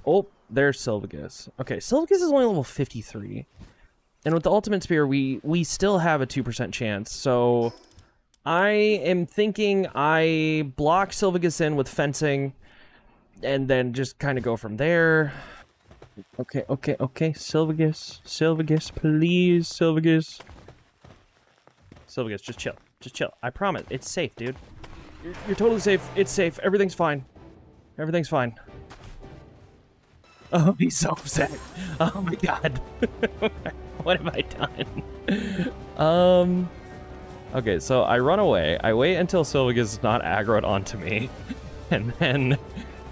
Oh, there's Silvagus. Okay, Silvagus is only level 53. And with the Ultimate Spear, we still have a 2% chance. So I am thinking I block Silvagus in with fencing and then just kind of go from there. Okay. Silvagus, please, Silvagus. Silvagus, just chill. Just chill. I promise. It's safe, dude. You're totally safe. It's safe. Everything's fine. Everything's fine. Oh, he's so upset. Oh my god. What have I done? Okay, so I run away. I wait until Silvagus is not aggroed onto me. And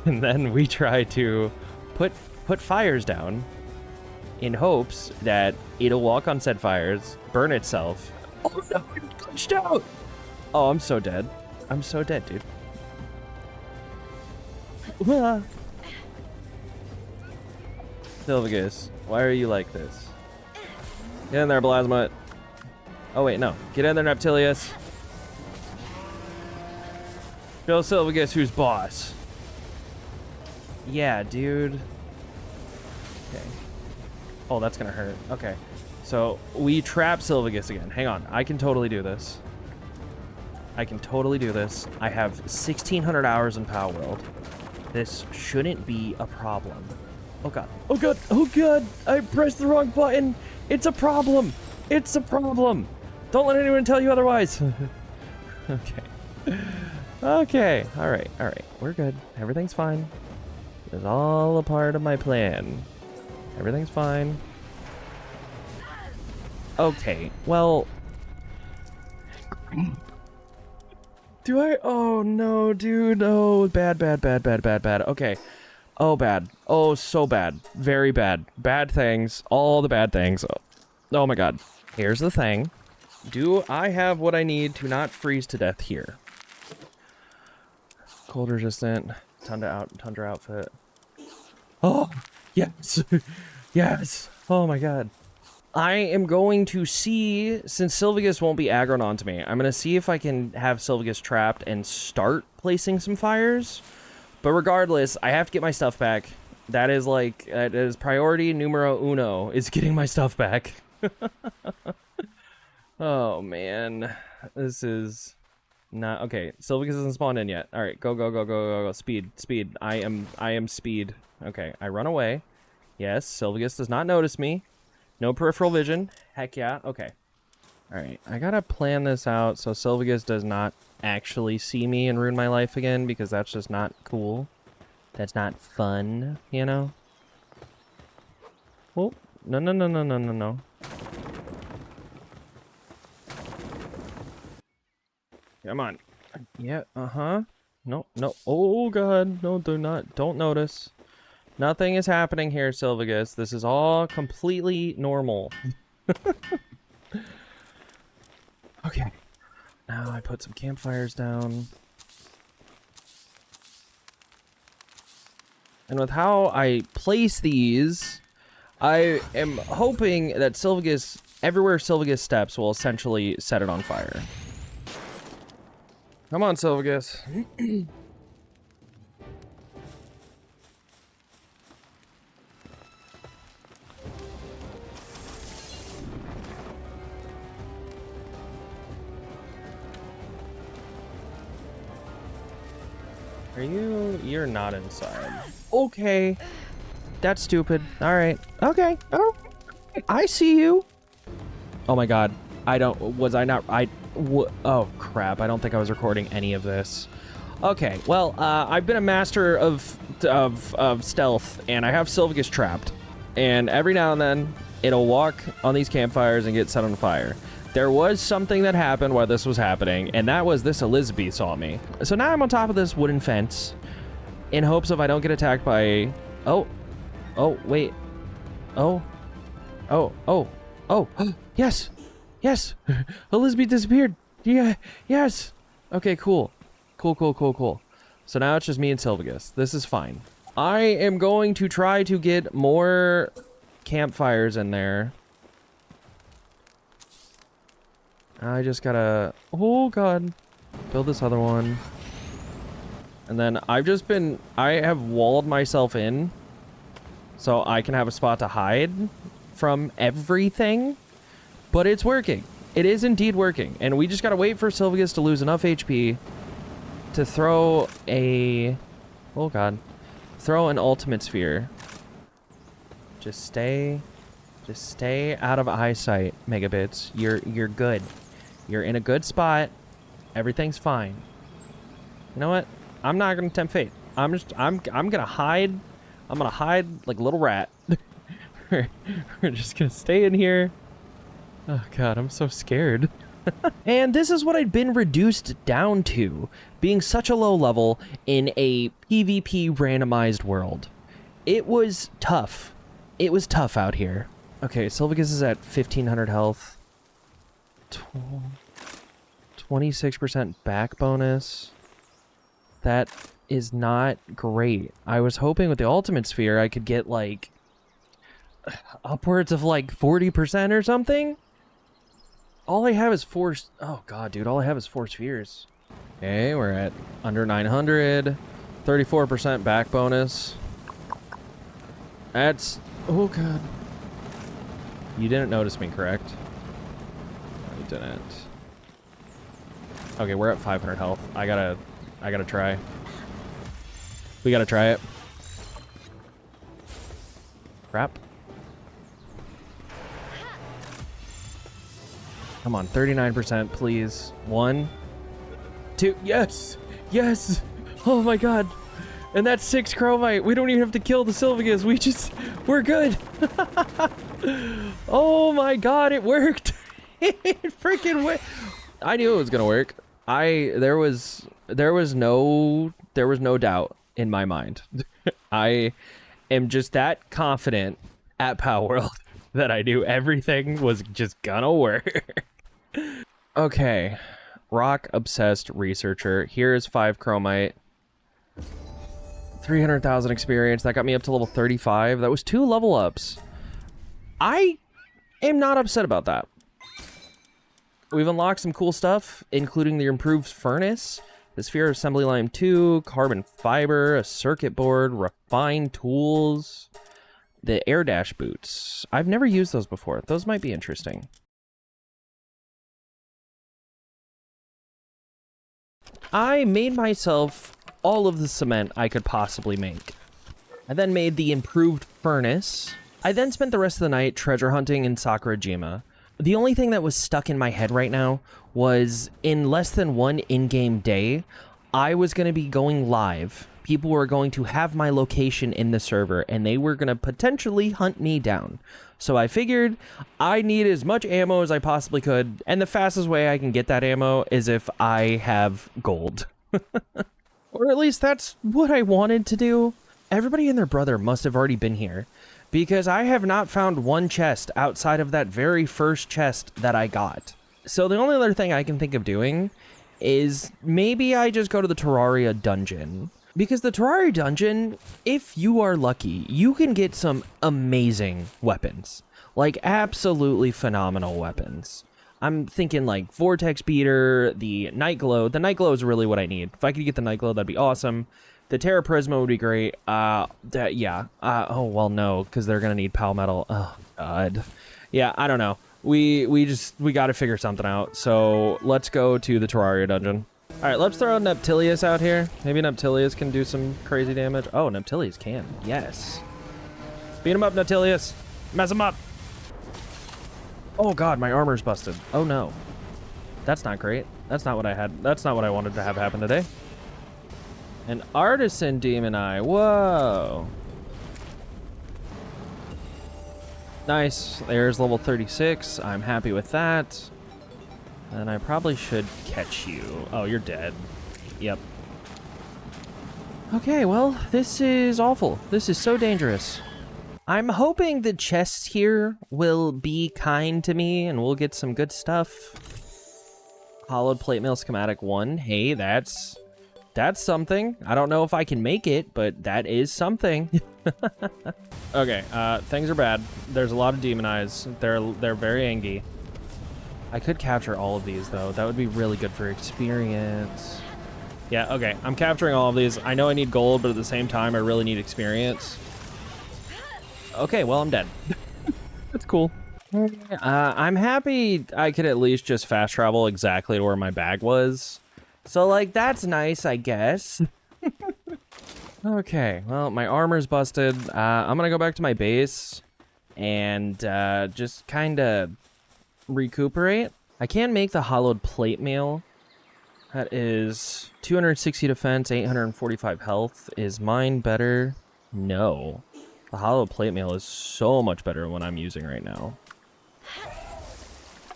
then we try to put fires down in hopes that it'll walk on said fires, burn itself. Oh no, it glitched out! Oh, I'm so dead. I'm so dead, dude. Silvagus, why are you like this? Get in there, Plasma. Oh wait, no. Get in there, Neptilius. Show Silvagus who's boss. Yeah, dude. Okay. Oh, that's gonna hurt. Okay. So, we trap Silvagus again. Hang on. I can totally do this. I can totally do this. I have 1,600 hours in Palworld. This shouldn't be a problem. Oh god. Oh god. Oh god. I pressed the wrong button. It's a problem. It's a problem. Don't let anyone tell you otherwise. Okay. Okay. All right. All right. We're good. Everything's fine. It's all a part of my plan. Everything's fine. Okay. Well. Do I? Oh no, dude. Oh, bad. Okay. Oh, bad. Oh, so bad. Very bad. Bad things. All the bad things. Oh my god. Here's the thing. Do I have what I need to not freeze to death here? Cold resistant. Tundra outfit. Oh, yes. Yes. Oh my god. I am going to see, since Silvagus won't be aggroed onto me, I'm going to see if I can have Silvagus trapped and start placing some fires. But regardless, I have to get my stuff back. That is priority numero uno, is getting my stuff back. Oh man, this is not okay. Silvagus hasn't spawned in yet. All right, go. Speed. I am speed. Okay, I run away. Yes, Silvagus does not notice me. No peripheral vision. Heck yeah. Okay. All right, I gotta plan this out so Silvagus does not actually see me and ruin my life again, because that's just not cool. That's not fun, you know? Oh, no. Come on. Yeah, uh-huh. No. Oh, God. No, don't notice. Nothing is happening here, Silvagus. This is all completely normal. Okay. Now I put some campfires down. And with how I place these, I am hoping that Silvagus, everywhere Silvagus steps, will essentially set it on fire. Come on, Silvagus. You're not inside. Okay. That's stupid. Alright. Okay. Oh, I see you. Oh my god. Oh crap. I don't think I was recording any of this. Okay. Well, I've been a master of stealth, and I have Silvagus trapped. And every now and then, it'll walk on these campfires and get set on fire. There was something that happened while this was happening, and that was this Elizabeth saw me. So now I'm on top of this wooden fence in hopes of I don't get attacked by... Oh, wait. Oh. Yes. Elizabeth disappeared. Yeah, yes. Okay, cool. So now it's just me and Silvagus. This is fine. I am going to try to get more campfires in there I just gotta, oh god, build this other one. And then I have walled myself in so I can have a spot to hide from everything, but it's working. It is indeed working. And we just gotta wait for Sylvius to lose enough HP to throw a, oh god, throw an ultimate sphere. Just stay out of eyesight, Megabits. You're good. You're in a good spot. Everything's fine. You know what? I'm not gonna tempt fate. I'm gonna hide. I'm gonna hide like a little rat. We're just gonna stay in here. Oh god, I'm so scared. And this is what I'd been reduced down to, being such a low level in a PvP randomized world. It was tough. It was tough out here. Okay, Sylvius is at 1500 health. 26% back bonus. That is not great. I was hoping with the ultimate sphere I could get like upwards of like 40% or something. All I have is four. Oh god, dude, all I have is 4 spheres. Okay, we're at under 900. 34% back bonus. That's, oh god. You didn't notice me, correct? No, you didn't. Okay, we're at 500 health. I gotta try. We gotta try it. Crap. Come on, 39%, please. 1, 2, yes! Yes! Oh my god! And that's 6 chromite. We don't even have to kill the Sylvius. We're good. Oh my god, it worked. It freaking worked. I knew it was gonna work. There was no doubt in my mind. I am just that confident at PALWORLD that I knew everything was just gonna work. Okay, rock obsessed researcher. Here's 5 chromite. 300,000 experience. That got me up to level 35. That was 2 level ups. I am not upset about that. We've unlocked some cool stuff, including the improved furnace, the sphere assembly line 2, carbon fiber, a circuit board, refined tools, the air dash boots. I've never used those before. Those might be interesting. I made myself all of the cement I could possibly make. I then made the improved furnace. I then spent the rest of the night treasure hunting in Sakurajima. The only thing that was stuck in my head right now was in less than 1 in-game day, I was going to be going live. People were going to have my location in the server, and they were going to potentially hunt me down. So I figured I need as much ammo as I possibly could, and the fastest way I can get that ammo is if I have gold. Or at least that's what I wanted to do. Everybody and their brother must have already been here, because I have not found 1 chest outside of that very first chest that I got. So the only other thing I can think of doing is maybe I just go to the Terraria dungeon. Because the Terraria dungeon, if you are lucky, you can get some amazing weapons. Like absolutely phenomenal weapons. I'm thinking like Vortex Beater, the Night Glow. The Night Glow is really what I need. If I could get the Night Glow, that'd be awesome. The Terra Prisma would be great. Yeah. Oh, well, no, because they're going to need Pal Metal. Oh, God. Yeah, I don't know. We got to figure something out. So let's go to the Terraria dungeon. All right, let's throw Neptilius out here. Maybe Neptilius can do some crazy damage. Oh, Neptilius can. Yes. Beat him up, Neptilius. Mess him up. Oh, God, my armor's busted. Oh, no. That's not great. That's not what I had. That's not what I wanted to have happen today. An artisan demon eye. Whoa. Nice. There's level 36. I'm happy with that. And I probably should catch you. Oh, you're dead. Yep. Okay, well, this is awful. This is so dangerous. I'm hoping the chests here will be kind to me and we'll get some good stuff. Hollowed plate mail schematic 1. Hey, that's something. I don't know if I can make it, but that is something. Okay, things are bad. There's a lot of demon eyes. They're very angry. I could capture all of these, though. That would be really good for experience. Yeah, okay. I'm capturing all of these. I know I need gold, but at the same time, I really need experience. Okay, well, I'm dead. That's cool. I'm happy I could at least just fast travel exactly to where my bag was. So, like, that's nice, I guess. Okay, well, my armor's busted. I'm gonna go back to my base and just kind of recuperate. I can make the hollowed plate mail. That is 260 defense, 845 health. Is mine better? No. The hollow plate mail is so much better than what I'm using right now.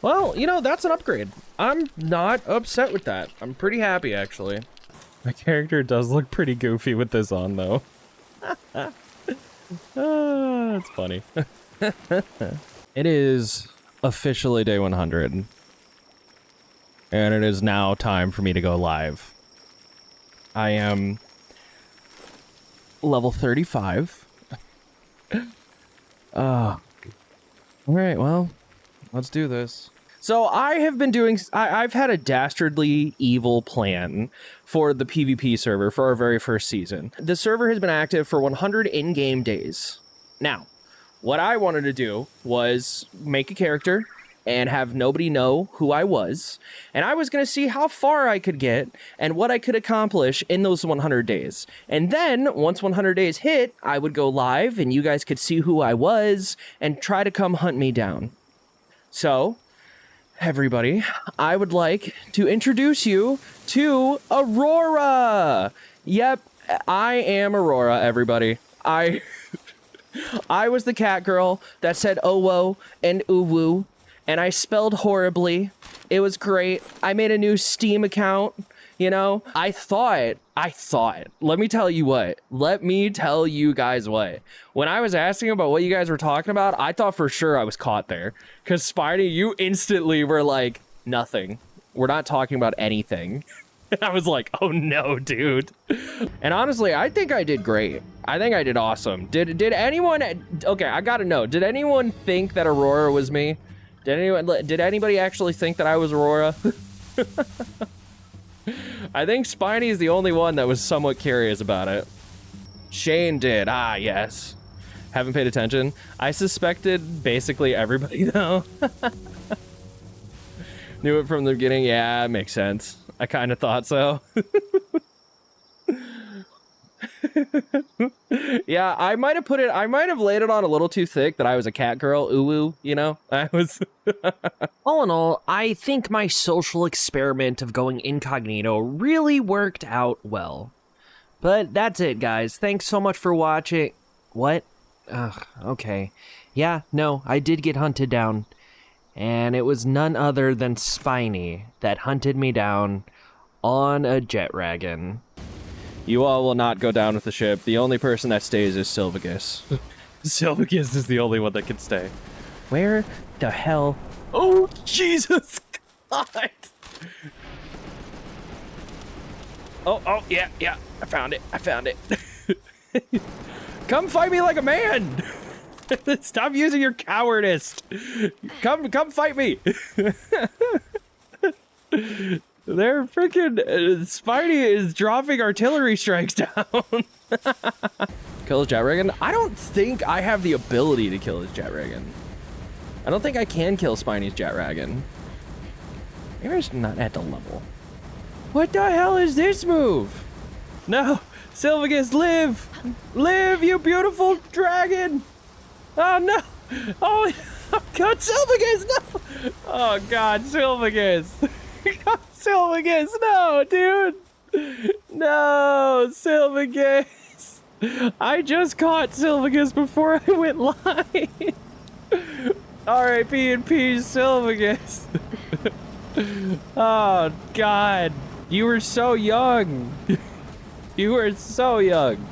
Well, you know, that's an upgrade. I'm not upset with that. I'm pretty happy, actually. My character does look pretty goofy with this on, though. That's funny. It is officially day 100. And it is now time for me to go live. I am level 35. All right, well, let's do this. So I have been doing, I've had a dastardly evil plan for the PvP server for our very first season. The server has been active for 100 in-game days. Now, what I wanted to do was make a character and have nobody know who I was. And I was going to see how far I could get and what I could accomplish in those 100 days. And then once 100 days hit, I would go live and you guys could see who I was and try to come hunt me down. So, everybody, I would like to introduce you to Aurora. Yep, I am Aurora, everybody. I was the cat girl that said oh whoa and ooh woo. And I spelled horribly. It was great. I made a new Steam account, you know? I thought, let me tell you what. Let me tell you guys what. When I was asking about what you guys were talking about, I thought for sure I was caught there. Because Spidey, you instantly were like, nothing. We're not talking about anything. And I was like, oh no, dude. And honestly, I think I did great. I think I did awesome. Did anyone, okay, I gotta know. Did anyone think that Aurora was me? Did anybody actually think that I was Aurora? I think Spiny is the only one that was somewhat curious about it. Shane did. Ah, yes. Haven't paid attention. I suspected basically everybody, though. Knew it from the beginning. Yeah, it makes sense. I kind of thought so. Yeah, I might have laid it on a little too thick that I was a cat girl, ooh, you know? I was... All in all, I think my social experiment of going incognito really worked out well. But that's it, guys. Thanks so much for watching. What? Ugh, okay. Yeah, no, I did get hunted down. And it was none other than Spiny that hunted me down on a jet wagon. You all will not go down with the ship. The only person that stays is Sylvagus. Sylvagus is the only one that can stay. Where the hell? Oh, Jesus God! Oh, yeah, I found it. Come fight me like a man! Stop using your cowardice! Come fight me! They're freaking... Spidey is dropping artillery strikes down. Kill his jet wagon? I don't think I have the ability to kill his jet wagon. I don't think I can kill Spidey's jet wagon. Maybe I'm just not at the level. What the hell is this move? No! Sylvagus, live! Live, you beautiful dragon! Oh, no! Oh, God, Sylvagus, no! Oh, God, Sylvagus! God, Sylvagus, no, dude! No, Sylvagus! I just caught Sylvagus before I went live! R.I.P. and peace, Sylvagus! Oh, God! You were so young! You were so young!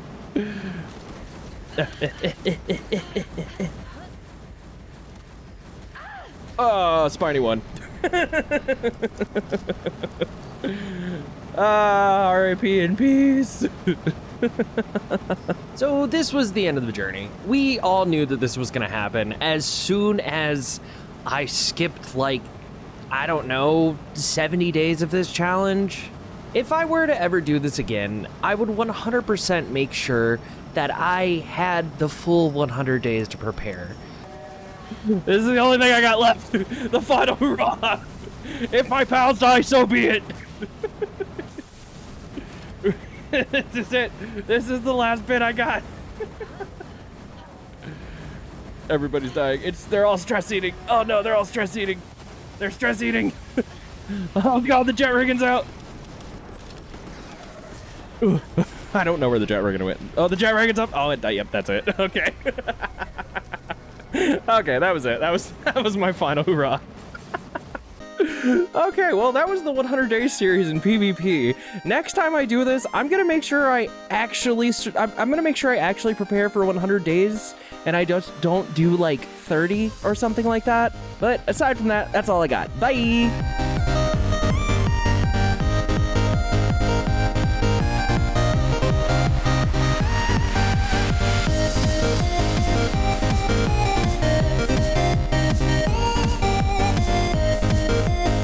Oh, Spiny won. R.I.P. in peace. So this was the end of the journey. We all knew that this was gonna happen as soon as I skipped like I don't know, 70 days of this challenge. If I were to ever do this again, I would 100% make sure that I had the full 100 days to prepare. This is the only thing I got left. The final hurrah. If my pals die, so be it. This is it. This is the last bit I got. Everybody's dying. They're all stress eating. Oh no, they're all stress eating. They're stress eating. Oh god, the jet rigging's out. I don't know where the jet rigging went. Oh, the jet rigging's up. Oh, yep, that's it. Okay. Okay, that was it. That was my final hurrah. Okay, well, that was the 100 Days series in PvP. Next time I do this, I'm gonna make sure I actually prepare for 100 days, and I just don't do like 30 or something like that. But aside from that, that's all I got. Bye.